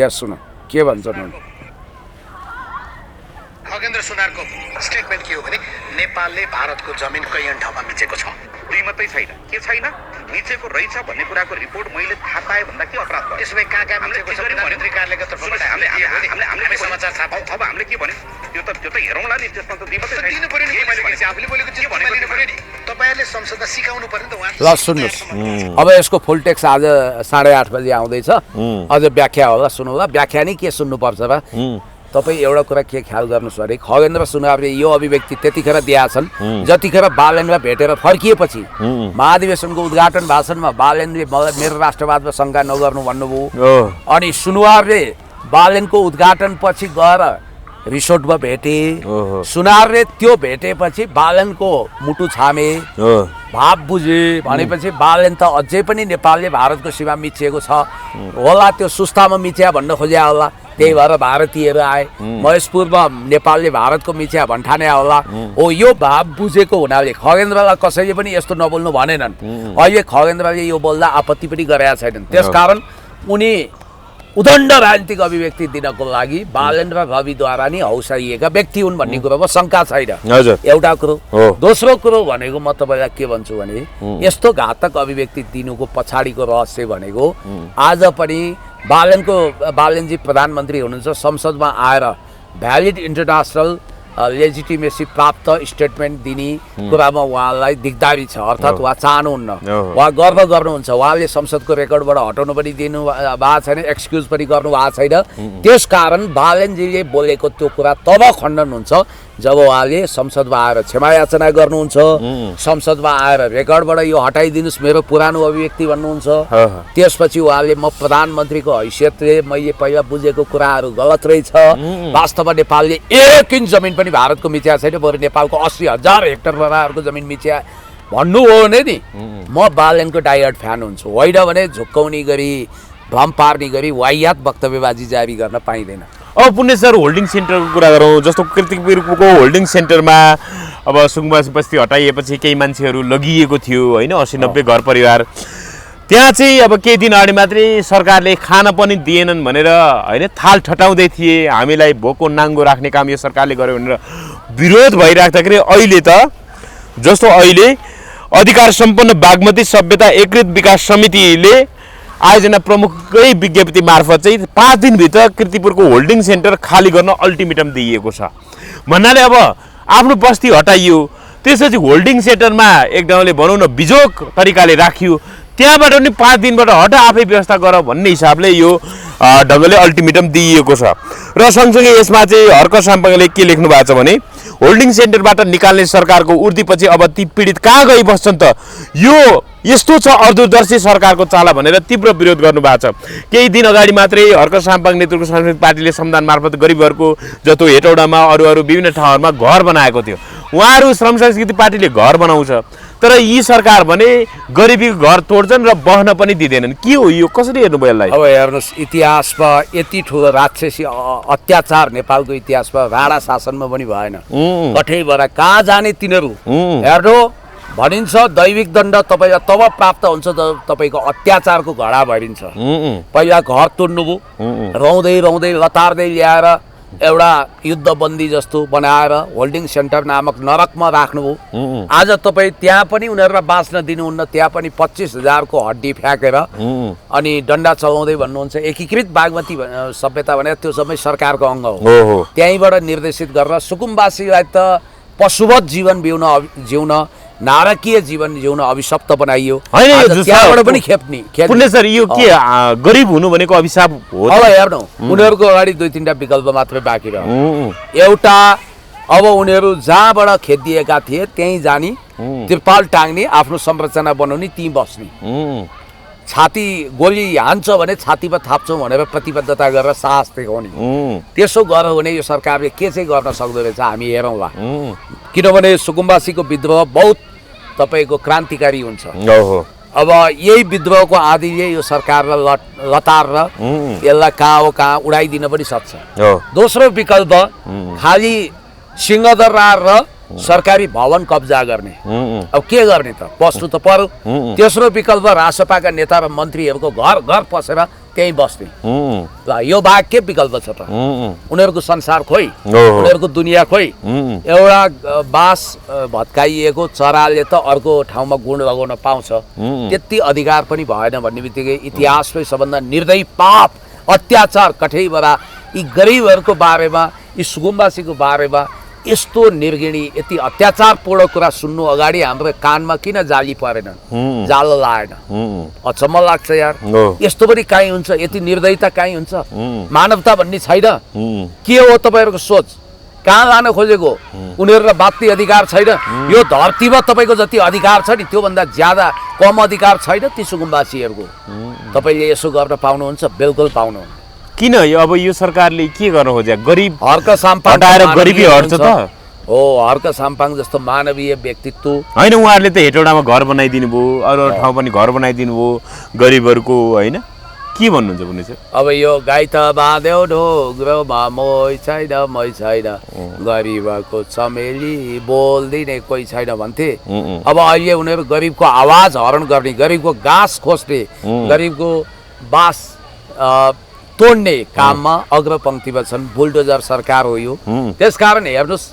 यहाँ सुन के भन्छन् खगेन्द्र सुनारको स्टेटमेन्ट के हो भने नेपालले भारतको जमिन कैयन ठाउँमा मिचेको छ दुई मात्रै छैन के छैन मिचेको रहेछ भन्ने कुराको रिपोर्ट मैले थाहा पाएँ भन्दा के अपराध भयो त्यसो भए कहाँ मिचेको छ प्रधानमन्त्री कार्यालयको तर्फबाट हामीले समाचार थाहा पाऊँ अब हामीले के भन्यो त्यो त हेरौँला नि त्यसमा त दुई मात्रै दिनु पर्यो नि आफूले बोलेको चिज भनेको दिनु पर्यो नि तपाईँहरूले संसदमा सिकाउनु पर्यो नि त उहाँ ल सुन्नुहोस् अब यसको फुल टेक्स्ट आज 8:30 बजे आउँदैछ अझ व्याख्या होला सुनौला व्याख्या नै के सुन्नुपर्छ र तपाईँ एउटा कुरा के ख्याल गर्नुहोस् अरे खगेन्द्र सुनारले यो अभिव्यक्ति त्यतिखेर दिएका छन् जतिखेर बालनलाई भेटेर फर्किएपछि महाधिवेशनको उद्घाटन भाषणमा बालनले मेरो राष्ट्रवादमा शङ्का नगर्नु भन्नुभयो अनि सुनुवारले बालनको उद्घाटन पछि गएर रिसोर्टमा भेटे सुनारले त्यो भेटेपछि बालनको मुटु छामे भाव बुझे भनेपछि बालन त अझै पनि नेपालले भारतको सीमा मिचिएको छ होला त्यो सुस्तामा मिच्या भन्न खोज्या होला त्यही भएर भारतीयहरू आए महेशपुरमा नेपालले भारतको मिच्या भन्ठाने होला हो यो भाव बुझेको हुनाले खगेन्द्रलाई कसैले पनि यस्तो नबोल्नु भनेनन् अहिले खगेन्द्रले यो बोल्दा आपत्ति पनि गरेका छैनन् त्यसकारण उनी उदण्ड राजनीतिक अभिव्यक्ति दिनको लागि बालन र रविद्वारा नै हौसाइएका व्यक्ति हुन् भन्ने कुरोमा शङ्का छैन एउटा कुरो दोस्रो कुरो भनेको म तपाईँलाई के भन्छु भने यस्तो घातक अभिव्यक्ति दिनुको पछाडिको रहस्य भनेको आज पनि बालनजी प्रधानमन्त्री हुनुहुन्छ संसदमा आएर भ्यालिड इन्टरनेसनल लेजिटिमेसी प्राप्त स्टेटमेन्ट दिने कुरामा उहाँलाई दिगदारी छ अर्थात् उहाँ चाहनुहुन्न उहाँ गर्व गर्नुहुन्छ उहाँले संसदको रेकर्डबाट हटाउनु पनि दिनु भएको छैन एक्सक्युज पनि गर्नु भएको छैन त्यसकारण बालनजीले बोलेको त्यो कुरा तब खण्डन हुन्छ जब उहाँले संसदमा आएर क्षमा याचना गर्नुहुन्छ संसदमा आएर रेकर्डबाट यो हटाइदिनुहोस् मेरो पुरानो अभिव्यक्ति भन्नुहुन्छ त्यसपछि उहाँले म प्रधानमन्त्रीको हैसियतले मैले पहिला बुझेको कुराहरू गलत रहेछ वास्तवमा नेपालले एक इन्च जमिन पनि भारतको मिच्या छैन बरु नेपालको 80,000 हेक्टर बराबरको जमिन मिच्या भन्नु हो भने नि म बालनको डाइहर्ड फ्यान हुन्छु होइन भने झुक्काउने गरी भ्रम पार्ने गरी वाहियात वक्तव्यबाजी जारी गर्न पाइँदैन अब पुण्य सर होल्डिङ सेन्टरको कुरा गरौँ जस्तो कीर्तिपुरको होल्डिङ सेन्टरमा अब सुकुम्बासी बस्ती हटाइएपछि केही मान्छेहरू लगिएको थियो होइन 80-90 घर परिवार त्यहाँ चाहिँ अब केही दिन अगाडि मात्रै सरकारले खान पनि दिएनन् भनेर होइन थाल ठटाउँदै थिए हामीलाई भोको नाङ्गो राख्ने काम यो सरकारले गर्यो भनेर विरोध भइराख्दाखेरि अहिले त जस्तो अहिले अधिकार सम्पन्न बागमती सभ्यता एकीकृत विकास समितिले आयोजना प्रमुखकै विज्ञप्ति मार्फत चाहिँ 5 दिनभित्र कीर्तिपुरको होल्डिङ सेन्टर खाली गर्न अल्टिमेटम दिइएको छ भन्नाले अब आफ्नो बस्ती हटाइयो त्यसपछि होल्डिङ सेन्टरमा एक ढङ्गले भनौँ न बिजोक तरिकाले राखियो त्यहाँबाट पनि 5 दिनबाट हटा आफै व्यवस्था गर भन्ने हिसाबले यो ढङ्गले अल्टिमेटम दिइएको छ र सँगसँगै यसमा चाहिँ हर्क साम्पाङले के लेख्नु भएको छ भने होल्डिङ सेन्टरबाट निकाल्ने सरकारको उर्दीपछि अब ती पीडित कहाँ गई बस्छन् त यो यस्तो छ अर्थदर्शी सरकारको चाला भनेर तीव्र विरोध गर्नुभएको छ केही दिन अगाडि मात्रै हर्क साम्पाङ नेतृत्वको संसदीय पार्टीले संविधान मार्फत गरिबहरूको जस्तो हेटौडामा अरू विभिन्न ठाउँहरूमा घर बनाएको थियो उहाँहरू श्रम संस्कृति पार्टीले घर बनाउँछ तर यी सरकार भने गरिबीको घर तोड्छन् र बस्न पनि दिँदैनन् के हो यो कसरी हेर्नुभयो यसलाई अब हेर्नुहोस् इतिहासमा यति ठुलो राक्षसी अत्याचार नेपालको इतिहासमा राणा शासनमा पनि भएन कठैबाट कहाँ जाने तिनीहरू हेर्नु भनिन्छ दैविक दण्ड तपाईँ तब प्राप्त हुन्छ जब तपाईँको अत्याचारको घडा भरिन्छ पहिला घर तोड्नुभयो रौँदै रौँदै लतार्दै ल्याएर एउटा युद्धबन्दी जस्तो बनाएर होल्डिङ सेन्टर नामक नरकमा राख्नुभयो आज तपाईँ त्यहाँ पनि उनीहरूलाई बाँच्न दिनुहुन्न त्यहाँ पनि 25,000 को हड्डी फ्याँकेर अनि डन्डा चलाउँदै भन्नुहुन्छ एकीकृत बागमती सभ्यता भने त्यो सबै सरकारको अङ्ग हो त्यहीँबाट निर्देशित गरेर सुकुम्बासीलाई त पशुवत जीवन जिउन नारकीय जीवन जिउन अभिशप्त बनाइयो त्यहाँबाट पनि खेप्ने सर यो के गरिब हुनु भनेको अभिशाप हो अब हेर्नु उनीहरूको अगाडि 2-3 विकल्प मात्रै बाँकी रह्यो एउटा अब उनीहरू जहाँबाट खेदिएका थिए त्यहीँ जाने त्रिपाल टाङ्ने आफ्नो संरचना बनाउने त्यहीँ बस्ने छाती गोली हान्छ भने छातीमा थाप्छौँ भनेर प्रतिबद्धता गरेर साहस देखाउने त्यसो गर्यो भने यो सरकारले के चाहिँ गर्न सक्दो रहेछ हामी हेरौँला किनभने सुकुम्बासीको विद्रोह बहुत तपाईँको क्रान्तिकारी हुन्छ अब यही विद्रोहको आदिले यो सरकारलाई लतारेर यसलाई कहाँ हो कहाँ उडाइदिन पनि सक्छ दोस्रो विकल्प खालि सिंहदरबार र सरकारी भवन कब्जा गर्ने अब के गर्ने त बस्नु त पर्यो तेस्रो विकल्प रासपाका नेता र मन्त्रीहरूको घर घर पसेर त्यही बस्ने ल यो बाहेक के विकल्प छ त उनीहरूको संसार खोइ उनीहरूको दुनियाँ खोइ एउटा बास भत्काइएको चराले त अर्को ठाउँमा गुण लगाउन पाउँछ त्यति अधिकार पनि भएन भन्ने बित्तिकै इतिहासमै सबभन्दा निर्दयी पाप अत्याचार कठैबाट यी गरिबहरूको बारेमा यी सुकुम्बासीको बारेमा यस्तो निर्गिणी यति अत्याचारपूर्ण कुरा सुन्नु अगाडि हाम्रो कानमा किन जाली परेन जालो लागेन अचम्म लाग्छ यार यस्तो पनि काहीँ हुन्छ यति निर्दयता काहीँ हुन्छ मानवता भन्ने छैन के हो तपाईँहरूको सोच कहाँ लान खोजेको उनीहरूलाई बाँच्ने अधिकार छैन यो धरतीमा तपाईँको जति अधिकार छ नि त्योभन्दा ज्यादा कम अधिकार छैन ती सुकुम्बासीहरूको तपाईँले यसो गर्न पाउनुहुन्छ बिल्कुल पाउनुहुन्न किन अब यो सरकारले के गर्न खोज्यो गरिब हर्क साम्पाङ हटाएर गरिबी हट्छ त हो हर्क साम्पाङ जस्तो मानवीय व्यक्तित्व हैन उहाँहरूले त हेटौडामा घर बनाइदिनु भयो अरू ठाउँ पनि घर बनाइदिनु भयो गरिबहरूको हैन के भन्नुहुन्छ भने चाहिँ अब यो गाई त बाँध्यो ढोग्रोमा मै छैन गरिबको चमेली बोल्दिने कोही छैन भन्थे अब अहिले उनीहरू गरिबको आवाज हरण गर्ने गरिबको गाँस खोज्ने गरिबको बास तोड्ने काममा अग्रपङ्क्तिमा छन् बुलडोजर सरकार हो यो त्यसकारण हेर्नुहोस्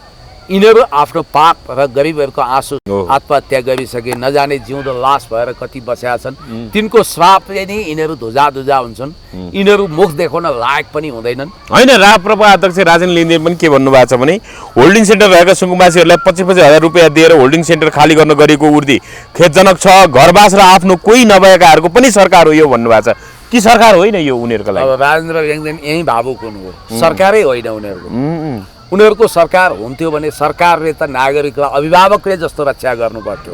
यिनीहरू आफ्नो पाप र गरिबहरूको आँसु आत्महत्या गरिसके नजाने जिउँदो लास भएर कति बसेका छन् तिनको श्रापले नै यिनीहरू धुजा हुन्छन् यिनीहरू मुख देखाउन लायक पनि हुँदैनन् हैन राप्रपा अध्यक्ष राजन लिङ्गे पनि के भन्नुभएको छ भने होल्डिङ सेन्टर रहेका सुकुम्बासीहरूलाई 25,000 रुपियाँ दिएर होल्डिङ सेन्टर खाली गर्न गरेको उर्दी खेदजनक छ घरबास र आफ्नो कोही नभएकाहरूको पनि सरकार हो यो भन्नुभएको छ कि सरकार होइन यो उनीहरूको लागि अब राजेन्द्र लिङ्गदेन यही भावुक हुनुभयो सरकारै होइन उनीहरूको सरकार हुन्थ्यो भने सरकारले त नागरिकलाई अभिभावकले जस्तो रक्षा गर्नु पर्थ्यो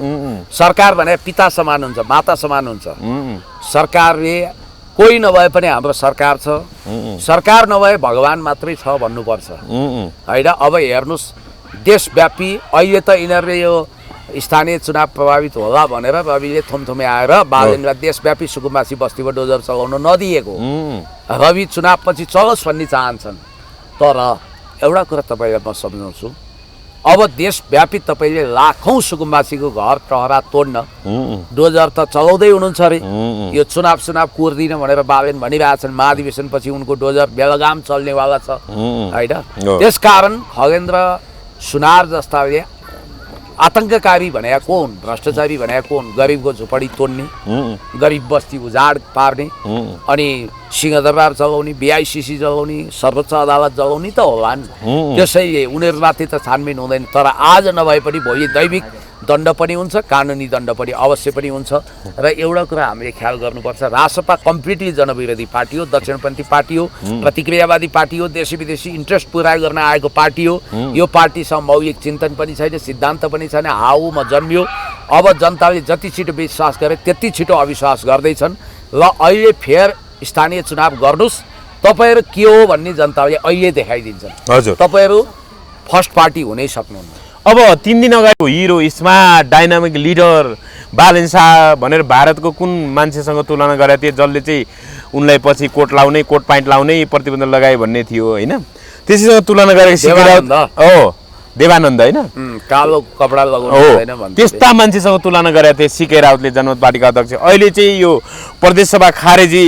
सरकार भने पिता समान हुन्छ माता समान हुन्छ सरकारले कोही नभए पनि हाम्रो सरकार छ सरकार नभए भगवान मात्रै छ भन्नुपर्छ हैन अब हेर्नुस् देशव्यापी अहिले त यिनीहरूले यो स्थानीय चुनाव प्रभावित होला भनेर रविले थुमथुमे आएर बालेनलाई देशव्यापी सुकुम्बासी बस्तीमा डोजर चलाउन नदिएको रवि चुनाव पछि चलोस् भन्ने चाहन्छन् तर एउटा कुरा तपाईँलाई म सम्झाउँछु अब देशव्यापी तपाईँले लाखौं सुकुम्बासीको घर टहरा तोड्न डोजर त चलाउँदै हुनुहुन्छ अरे यो चुनाव कुर्दिन भनेर बालेन भनिरहेछन् महाधिवेशन पछि उनको डोजर बेलगाम चल्नेवाला छ हैन त्यसकारण खगेन्द्र सुनार जस्ताले आतंककारी भनेका कोन भ्रष्टाचारी भनेका कोन गरिबको झुपडी तोड्ने गरिब बस्ती उजाड पार्ने अनि सिंहदरबार चलाउने बीआईसीसी चलाउने सर्वोच्च अदालत चलाउने त होला नि त्यसैले उनीहरूमाथि त छानबिन हुँदैन तर आज नभए पनि भोलि दैविक दण्ड पनि हुन्छ, कानुनी दण्ड पनि अवश्य पनि हुन्छ। र एउटा कुरा हामीले ख्याल गर्नुपर्छ, रासपा कम्प्लिटली जनविरोधी पार्टी हो, दक्षिणपन्थी पार्टी हो, प्रतिक्रियावादी पार्टी हो, देशी विदेशी इन्ट्रेस्ट पुरा गर्न आएको पार्टी हो। यो पार्टीसँग मौलिक चिन्तन पनि छैन, सिद्धान्त पनि छैन, हाउमा जन्मियो। अब जनताले जति छिटो विश्वास गरे त्यति छिटो अविश्वास गर्दैछन् र अहिले फेर स्थानीय चुनाव गर्नुस्, तपाईँहरू के हो भन्ने जनताले अहिले देखाइदिन्छन्। हजुर, तपाईँहरू फर्स्ट पार्टी हुनै सक्नुहुन्न। अब 3 दिन अगाडि hero smart dynamic leader Balen Shah भनेर भारतको कुन मान्छेसँग तुलना गरेका थिए जसले चाहिँ उनलाई पछि कोट लाउने, कोट प्यान्ट लाउने प्रतिबन्ध लगाए भन्ने थियो होइन? त्यसैसँग तुलना गरेको देवानन्द होइन, कालो कपडा लगाउनु त्यस्ता मान्छेसँग तुलना गरेका थिए सीके राउतले, जनमत पार्टीका अध्यक्ष। अहिले चाहिँ यो प्रदेशसभा खारेजी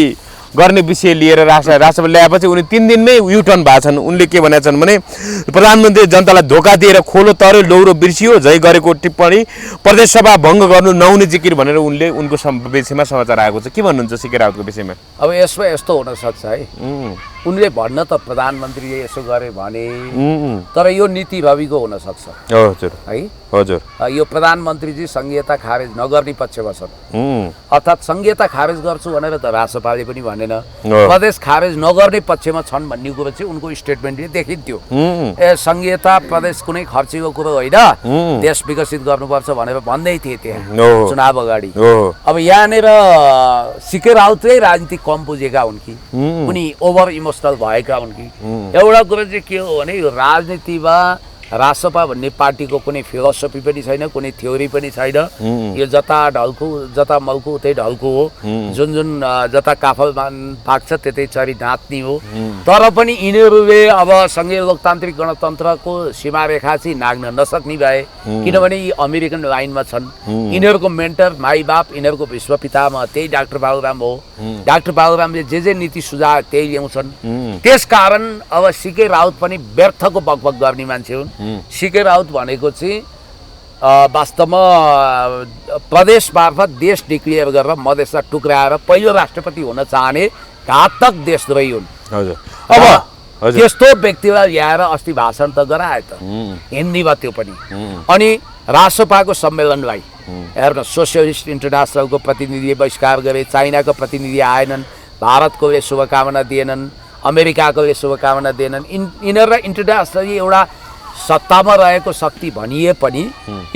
गर्ने विषय लिएर राष्ट्रपति ल्याएपछि उनी 3 दिनमै युटर्न भएको छन्। उनले के भनेका छन् भने प्रधानमन्त्री जनतालाई धोका दिएर खोलो तर्यो, लौरो बिर्सियो, झै गरेको टिप्पणी प्रदेशसभा भङ्ग गर्नु नहुने जिकिर भनेर उनले उनको विषयमा समाचार आएको छ। के भन्नुहुन्छ सीके राउतको विषयमा? अब यसमा यस्तो हुनसक्छ है, उनले भन्न त प्रधानमन्त्रीले यसो गरे भने, तर यो नीति रविको हुनसक्छ। हजुर है, हजुर, यो प्रधानमन्त्रीजी संघीयता खारेज नगर्ने पक्षमा छन्। अर्थात् संघीयता खारेज गर्छु भनेर त रासपाले पनि भनेन, प्रदेश खारेज नगर्ने पक्षमा छन् भन्ने कुरो चाहिँ उनको स्टेटमेन्टले देखिन्थ्यो। संघीयता प्रदेश कुनै खर्चीको कुरो होइन, देश विकसित गर्नुपर्छ भनेर भन्दै थिए त्यहाँ चुनाव अगाडि। अब यहाँनिर सीके राउतले राजनीति कम बुझेका हुन् कि उनी ओभर इमोसनल भएका हुन् कि? एउटा कुरो चाहिँ के हो भने यो राजनीतिमा रासपा भन्ने पार्टीको कुनै फिलोसफी पनि छैन, कुनै थ्योरी पनि छैन। यो जता ढल्कु जता मल्कु उतै ढल्कु हो, जुन जुन जता काफल पाक्छ त्यतै चरी नाच्ने हो। तर पनि यिनीहरूले अब सङ्घीय लोकतान्त्रिक गणतन्त्रको सीमारेखा चाहिँ नाग्न नसक्ने भए, किनभने यी अमेरिकन लाइनमा छन्। यिनीहरूको मेन्टर माई बाप, यिनीहरूको विश्व पितामह त्यही डाक्टर बाबुराम हो। डाक्टर बाबुरामले जे नीति सुझाव त्यही ल्याउँछन्। त्यसकारण अब सीके राउत पनि व्यर्थको बकबक गर्ने मान्छे हुन्। सीके राउत भनेको चाहिँ वास्तवमा प्रदेश मार्फत देश डिक्लेयर गरेर मधेसलाई टुक्राएर पहिलो राष्ट्रपति हुन चाहने घातक देशद्रोही हुन्। अब त्यस्तो व्यक्तिलाई ल्याएर अस्ति भाषण त गराए त हिन्दीमा, त्यो पनि। अनि रासपाको सम्मेलनलाई हेर्न, सोसियलिस्ट इन्टरनेसनलको प्रतिनिधिले बहिष्कार गरे, चाइनाको प्रतिनिधि आएनन्, भारतकोले शुभकामना दिएनन्, अमेरिकाकोले शुभकामना दिएनन्। यिनीहरूलाई इन्टरनेसनली एउटा सत्तामा रहेको शक्ति भनिए पनि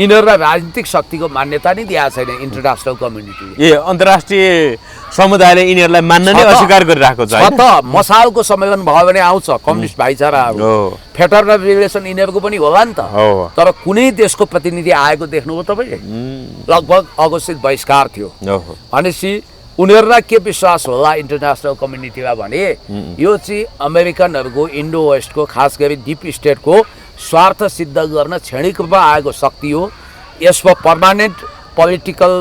यिनीहरूलाई राजनीतिक शक्तिको मान्यता नै दिएको छैन इन्टरनेसनल कम्युनिटीले। अन्तर्राष्ट्रिय समुदायले यिनीहरूलाई मान्न नै अस्वीकार गरिरहेको छ। त मसालको सम्मेलन भयो भने आउँछ कम्युनिस्ट भाइचाराहरू, फेडरल रिलेसन यिनीहरूको पनि होला नि त। तर कुनै देशको प्रतिनिधि आएको देख्नुभयो तपाईँले? लगभग अघोषित बहिष्कार थियो। भनेपछि उनीहरूलाई के विश्वास होला इन्टरनेसनल कम्युनिटीलाई भने यो चाहिँ अमेरिकनहरूको इन्डो वेस्टको खास गरी डिप स्टेटको स्वार्थ सिद्ध गर्न क्षणिक रूपमा आएको शक्ति हो। यसमा पर्मानेन्ट पोलिटिकल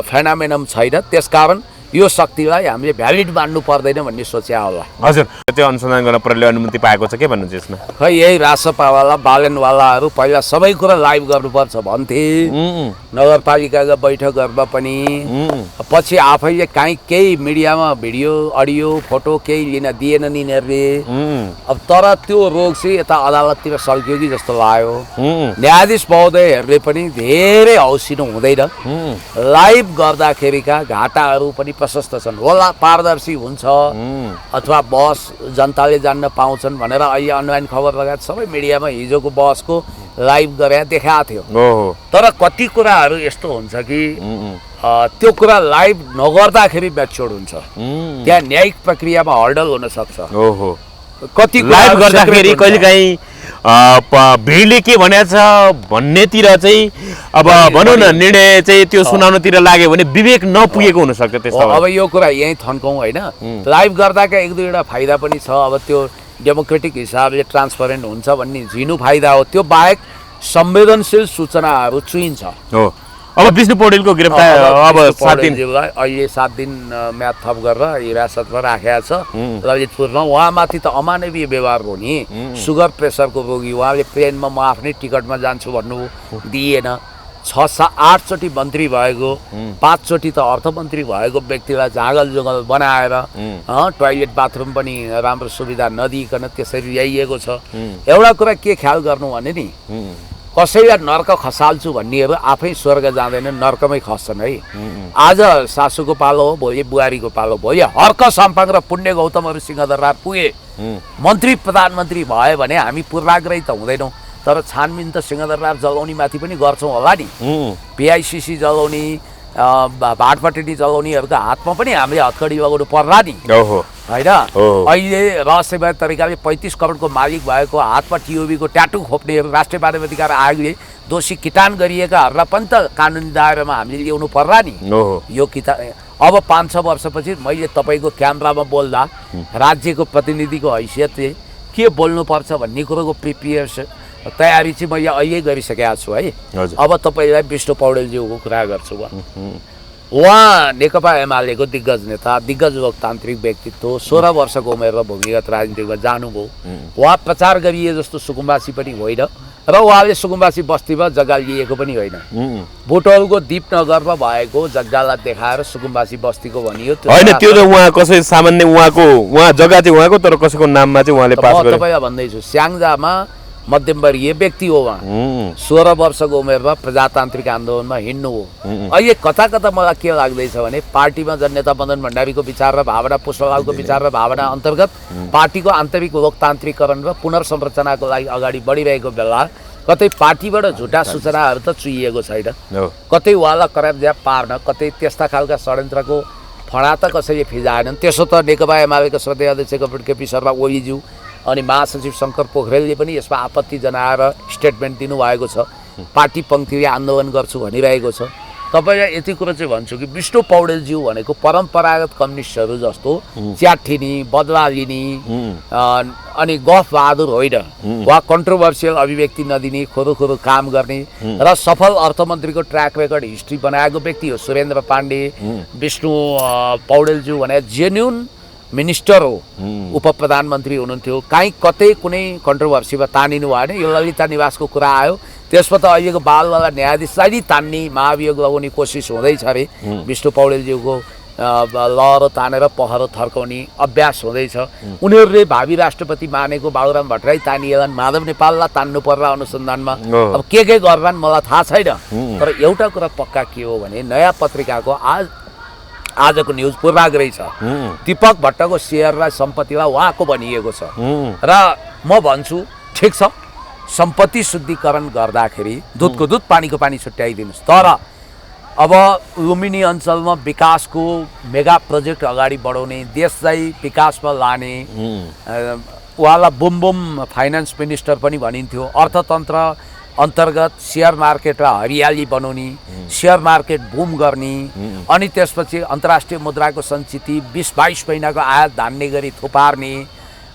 फेनामेनम छैन। त्यसकारण यो शक्तिलाई हामीले भ्यालिड मान्नु पर्दैन भन्ने सोच्या होला। हजुर, त्यो अनुसन्धान गर्न प्रहरीले अनुमति पाएको छ, के भन्नुहुन्छ यसमा? खै यही रासपावाला बालेनवालाहरू पहिला सबै कुरा लाइभ गर्नुपर्छ भन्थे नगरपालिकाका बैठकहरूमा पनि। पछि आफैले केही मिडियामा भिडियो अडियो फोटो केही लिन दिएनन् यिनीहरूले। अब तर त्यो रोग चाहिँ यता अदालततिर सल्कियो कि जस्तो लाग्यो। न्यायाधीश महोदयहरूले पनि धेरै हौसिनु हुँदैन। लाइभ गर्दाखेरिका घाटाहरू पनि प्रशस्त छन्। होला पारदर्शी हुन्छ अथवा बहस जनताले जान्न पाउँछन् भनेर अहिले अनलाइन खबर लगायत सबै मिडियामा हिजोको बहसको लाइभ गरेर देखाएको थियो। तर कति कुराहरू यस्तो हुन्छ कि त्यो कुरा लाइभ नगर्दाखेरि म्याच्योर हुन्छ। त्यहाँ न्यायिक प्रक्रियामा हर्डल हुन सक्छ। कति लाइभ गर्दाखेरि कहिलेकाहीँ भिडले के भनेको छ भन्नेतिर चाहिँ अब भनौँ न निर्णय चाहिँ त्यो सुनाउनतिर लाग्यो भने विवेक नपुगेको हुनसक्छ। त्यस्तो अब यो कुरा यहीँ थन्कौँ होइन। लाइभ गर्दाका एक दुईवटा फाइदा पनि छ। अब त्यो डेमोक्रेटिक हिसाबले ट्रान्सपरेन्ट हुन्छ भन्ने झिनो फाइदा हो। त्यो बाहेक संवेदनशील सूचनाहरू चुइन्छ। अब विष्णु पौडेलको गिरफ्तार अब 7 दिन अहिले 7 दिन म्याद थप गरेर हिरासतमा राखेको छ ललितपुरमा। उहाँमाथि त अमानवीय व्यवहार हो नि। सुगर प्रेसरको रोगी, उहाँले प्लेनमा म आफ्नै टिकटमा जान्छु भन्नु दिएन। 6-8 चोटि मन्त्री भएको, 5 चोटि त अर्थमन्त्री भएको व्यक्तिलाई झागल जुगल बनाएर टोयलेट बाथरुम पनि राम्रो सुविधा नदिइकन त्यसरी ल्याइएको छ। एउटा कुरा के ख्याल गर्नु भने नि, कसैलाई नर्क खसाल्छु भन्नेहरू आफै स्वर्ग जाँदैन, नर्कमै खस्छन् है। आज सासूको पालो हो, भोलि बुहारीको पालो, भोलि हर्क सम्पाङ र पुण्य गौतमहरू सिंहदरबार पुगे, मन्त्री प्रधानमन्त्री भयो भने हामी पूर्वाग्रही त हुँदैनौँ, तर छानबिन त सिंहदरबार जलाउने माथि पनि गर्छौँ होला नि। PICC जलाउने, भाटपटेटी जलाउनेहरूको हातमा पनि हामीले हतकडी लगाउनु पर्ला नि, होइन? अहिले रहस्यमय तरिकाले 35 करोडको मालिक भएको हातमा TOB को ट्याटु खोप्नेहरू राष्ट्रिय मानवाधिकार आयोगले दोषी किटान गरिएकाहरूलाई पनि त कानुनी दायरामा हामीले ल्याउनु पर्ला नि। यो अब 5-6 वर्षपछि मैले तपाईँको क्यामेरामा बोल्दा राज्यको प्रतिनिधिको हैसियतले के बोल्नुपर्छ भन्ने कुरोको तयारी चाहिँ मैले अहिले गरिसकेको छु है। अब तपाईँलाई विष्णु पौडेलज्यूको कुरा गर्छु। उहाँ नेकपा एमालेको दिग्गज नेता, दिग्गज लोकतान्त्रिक व्यक्तित्व, 16 वर्षको उमेरमा भूमिगत राजनीतिमा जानुभयो। उहाँ प्रचार गरिए जस्तो सुकुम्बासी पनि होइन र उहाँले सुकुम्बासी बस्तीमा जग्गा लिएको पनि होइन। बुटवलको दीपनगरमा भएको जग्गालाई देखाएर सुकुम्बासी बस्तीको भनियो होइन। त्यो त उहाँ कसै सामान्य उहाँ जग्गा चाहिँ उहाँको, तर कसैको नाममा चाहिँ उहाँले पास गरे। तपाईँलाई भन्दैछु, स्याङ्जामा मध्यमवर्गीय व्यक्ति हो उहाँ। 16 वर्षको उमेरमा प्रजातान्त्रिक आन्दोलनमा हिँड्नु हो। अहिले कता कता मलाई के लाग्दैछ भने पार्टीमा जननेता मदन भण्डारीको विचार र भावना, पुष्पलालको विचार र भावना अन्तर्गत पार्टीको आन्तरिक लोकतान्त्रिकरण र पुनर्संरचनाको लागि अगाडि बढिरहेको बेला कतै पार्टीबाट झुटा सूचनाहरू त चुइएको छैन, कतै उहाँलाई करापजाप पार्न, कतै त्यस्ता खालका षड्यन्त्रको फडा त कसैले फिजाएनन्। त्यसो त नेकपा एमालेका श्रद्धेय अध्यक्ष KP शर्मा ओलीज्यू अनि महासचिव शङ्कर पोखरेलले पनि यसमा आपत्ति जनाएर स्टेटमेन्ट दिनुभएको छ। पार्टी पङ्क्तिले आन्दोलन गर्छु भनिरहेको छ। तपाईँलाई यति कुरो चाहिँ भन्छु कि विष्णु पौडेलज्यू भनेको परम्परागत कम्युनिस्टहरू जस्तो च्याठिनी, बदला लिने अनि गफ बहादुर होइन। वा कन्ट्रोभर्सियल अभिव्यक्ति नदिने, खोरो काम गर्ने र सफल अर्थमन्त्रीको ट्र्याक रेकर्ड हिस्ट्री बनाएको व्यक्ति हो सुरेन्द्र पाण्डे। विष्णु पौडेलज्यू भने जेन्युन मिनिस्टर हो, उप प्रधानमन्त्री हुनुहुन्थ्यो। काहीँ कतै कुनै कन्ट्रोभर्सीमा तानिनु भएन। यो ललिता निवासको कुरा आयो, त्यसमा त अहिलेको बालवाला न्यायाधीशलाई नै तान्ने महाभियोग लगाउने कोसिस हुँदैछ अरे। विष्णु पौडेलज्यूको लहरो तानेर पहरो थर्काउने अभ्यास हुँदैछ। उनीहरूले भावी राष्ट्रपति मानेको बाबुराम भट्टराई तानिएलान्, माधव नेपाललाई तान्नु पर्ला अनुसन्धानमा। अब के गर्लान् मलाई थाहा छैन, तर एउटा कुरा पक्का के हो भने नयाँ पत्रिकाको आजको न्युज पूर्वाग्रही छ। दीपक भट्टको सेयर र सम्पत्तिलाई उहाँको भनिएको छ र म भन्छु ठिक छ, सम्पत्ति शुद्धिकरण गर्दाखेरि दुधको दुध पानीको पानी छुट्याइदिनुहोस्, तर अब लुम्बिनी अञ्चलमा विकासको मेगा प्रोजेक्ट अगाडि बढाउने, देशलाई विकासमा लाने, उहाँलाई बुम बुम फाइनान्स मिनिस्टर पनि भनिन्थ्यो। अर्थतन्त्र अन्तर्गत सेयर मार्केटलाई हरियाली बनाउने, सेयर मार्केट बुम गर्ने, अनि त्यसपछि अन्तर्राष्ट्रिय मुद्राको सञ्चिति 20-22 महिनाको आयात धान्ने गरी थुपार्ने,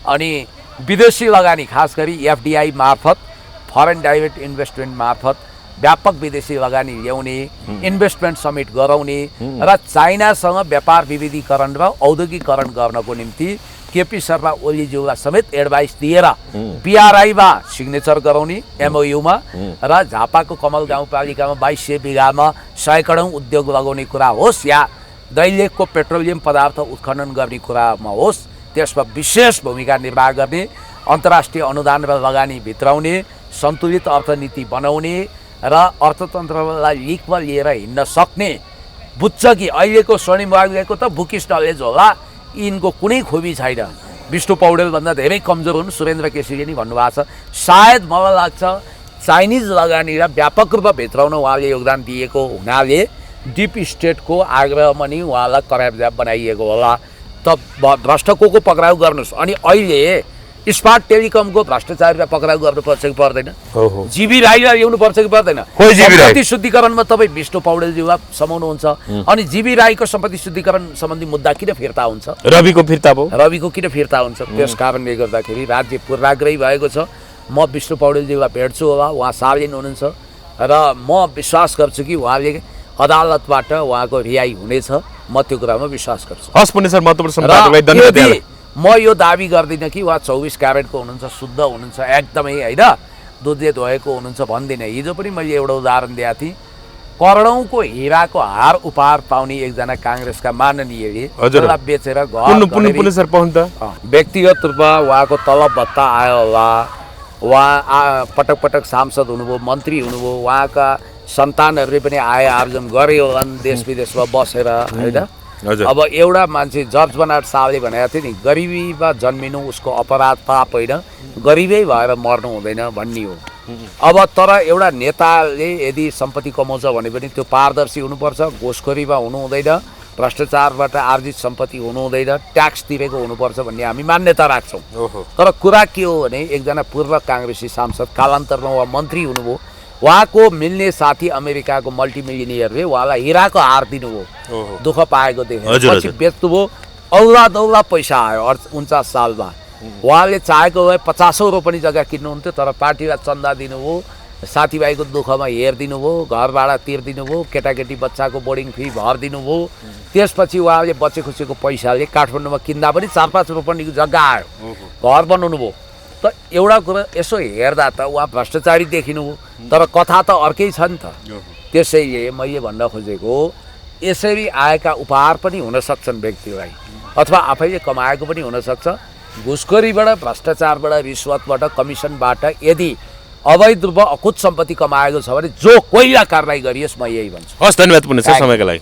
अनि विदेशी लगानी खास गरी FDI मार्फत, फरेन डाइरेक्ट इन्भेस्टमेन्ट मार्फत व्यापक विदेशी लगानी ल्याउने, इन्भेस्टमेन्ट समिट गराउने र चाइनासँग व्यापार विविधीकरण र औद्योगिकरण गर्नको निम्ति KP शर्मा ओलीज्यूलाई समेत एडभाइस दिएर BRI-मा सिग्नेचर गराउने MOU मा र झापाको कमल गाउँपालिकामा 2200 बिघामा 100 करोड उद्योग लगाउने कुरा होस् या दैलेखको पेट्रोलियम पदार्थ उत्खनन गर्ने कुरामा होस्, त्यसमा विशेष भूमिका निर्वाह गर्ने, अन्तर्राष्ट्रिय अनुदान र लगानी भित्राउने, सन्तुलित अर्थनीति बनाउने र अर्थतन्त्रलाई लिकमा लिएर हिँड्न सक्ने। बुझ्छ कि अहिलेको स्वर्णिम वाग्लेको त बुकिस्ट नलेज होला, यिनको कुनै खोबी छैन। विष्णु पौडेलभन्दा धेरै कमजोर हुन् सुरेन्द्र केसीले नि भन्नुभएको छ। सायद मलाई लाग्छ चाइनिज लगानी र व्यापक रूपमा भित्राउन उहाँले योगदान दिएको हुनाले डिप स्टेटको आग्रहमा नि उहाँलाई करापजाप बनाइएको होला। त भ्रष्ट को पक्राउ गर्नुहोस्। अनि अहिले स्मार्ट टेलिकमको भ्रष्टाचारीलाई पक्राउ गर्नुपर्छ कि पर्दैन? जीबी राईलाई ल्याउनुपर्छ कि पर्दैन? सम्पत्ति शुद्धिकरणमा तपाईँ विष्णु पौडेलज्यूलाई समाउनुहुन्छ, अनि जीबी राईको सम्पत्ति शुद्धिकरण सम्बन्धी मुद्दा किन फिर्ता हुन्छ? रविको किन फिर्ता हुन्छ? त्यस कारणले गर्दाखेरि राज्य पूर्वाग्रही भएको छ। म विष्णु पौडेलज्यूलाई भेट्छु होला, उहाँ सार्वजनिक हुनुहुन्छ र म विश्वास गर्छु कि उहाँले अदालतबाट उहाँको रिहाई हुनेछ। म त्यो कुरामा विश्वास गर्छु। हस् पुण्य सर, म यो दाबी गर्दिनँ कि उहाँ 24 क्यारेटको हुनुहुन्छ, शुद्ध हुनुहुन्छ, एकदमै होइन दुधले धोएको हुनुहुन्छ भन्दिनँ। हिजो पनि मैले एउटा उदाहरण दिएको थिएँ। करोडौँको हिराको हार उपहार पाउने एकजना काङ्ग्रेसका माननीयले त्यसलाई बेचेर घर व्यक्तिगत रूपमा उहाँको तलब भत्ता आयो होला, उहाँ पटक पटक सांसद हुनुभयो, मन्त्री हुनुभयो, उहाँका सन्तानहरूले पनि आय आर्जन गर्यो देश विदेशमा बसेर होइन। हजुर। अब एउटा मान्छे जर्ज बर्नार्ड साहले भनेको थियो नि, गरिबीमा जन्मिनु उसको अपराध पाप होइन, गरिबै भएर मर्नु हुँदैन भन्ने हो। अब तर एउटा नेताले यदि सम्पत्ति कमाउँछ भने पनि त्यो पारदर्शी हुनुपर्छ, घुसखोरीमा हुनु हुँदैन, भ्रष्टाचारबाट आर्जित सम्पत्ति हुनु हुँदैन, ट्याक्स तिरेको हुनुपर्छ भन्ने हामी मान्यता राख्छौँ। तर कुरा के हो भने एकजना पूर्व काङ्ग्रेसी सांसद कालान्तरमा उहाँ मन्त्री हुनुभयो, उहाँको मिल्ने साथी अमेरिकाको मल्टिमिलियनियरले उहाँलाई हिराको हार दिनुभयो, दुःख पाएको देखेर पछि बेच्नुभयो, औला दौला पैसा आयो 49 सालमा। उहाँले चाहेको भए 50 रुपियाँ जग्गा किन्नुहुन्थ्यो, तर पार्टीलाई चन्दा दिनुभयो, साथीभाइको दुःखमा हेरिदिनु भयो, घर भाडा तिर्दिनु भयो, केटाकेटी बच्चाको बोर्डिङ फी भरिदिनु भयो। त्यसपछि उहाँले बचे खुसीको पैसाले काठमाडौँमा किन्दा पनि 4-5 रुपियाँको जग्गा आयो, घर बनाउनु भयो। त एउटा कुरा यसो हेर्दा त उहाँ भ्रष्टाचारी देखिनुभयो, तर कथा त अर्कै छ नि त। त्यसैले मैले भन्न खोजेको यसरी आएका उपहार पनि हुन सक्छन् व्यक्तिलाई, अथवा आफैले कमाएको पनि हुनसक्छ। घुसखोरीबाट, भ्रष्टाचारबाट, रिश्वतबाट, कमिसनबाट यदि अवैध रूपमा अकुत सम्पत्ति कमाएको छ भने जो कोहीलाई कारवाही गरियोस्, म यही भन्छु। हस्, धन्यवाद पुण्य छ समयको लागि।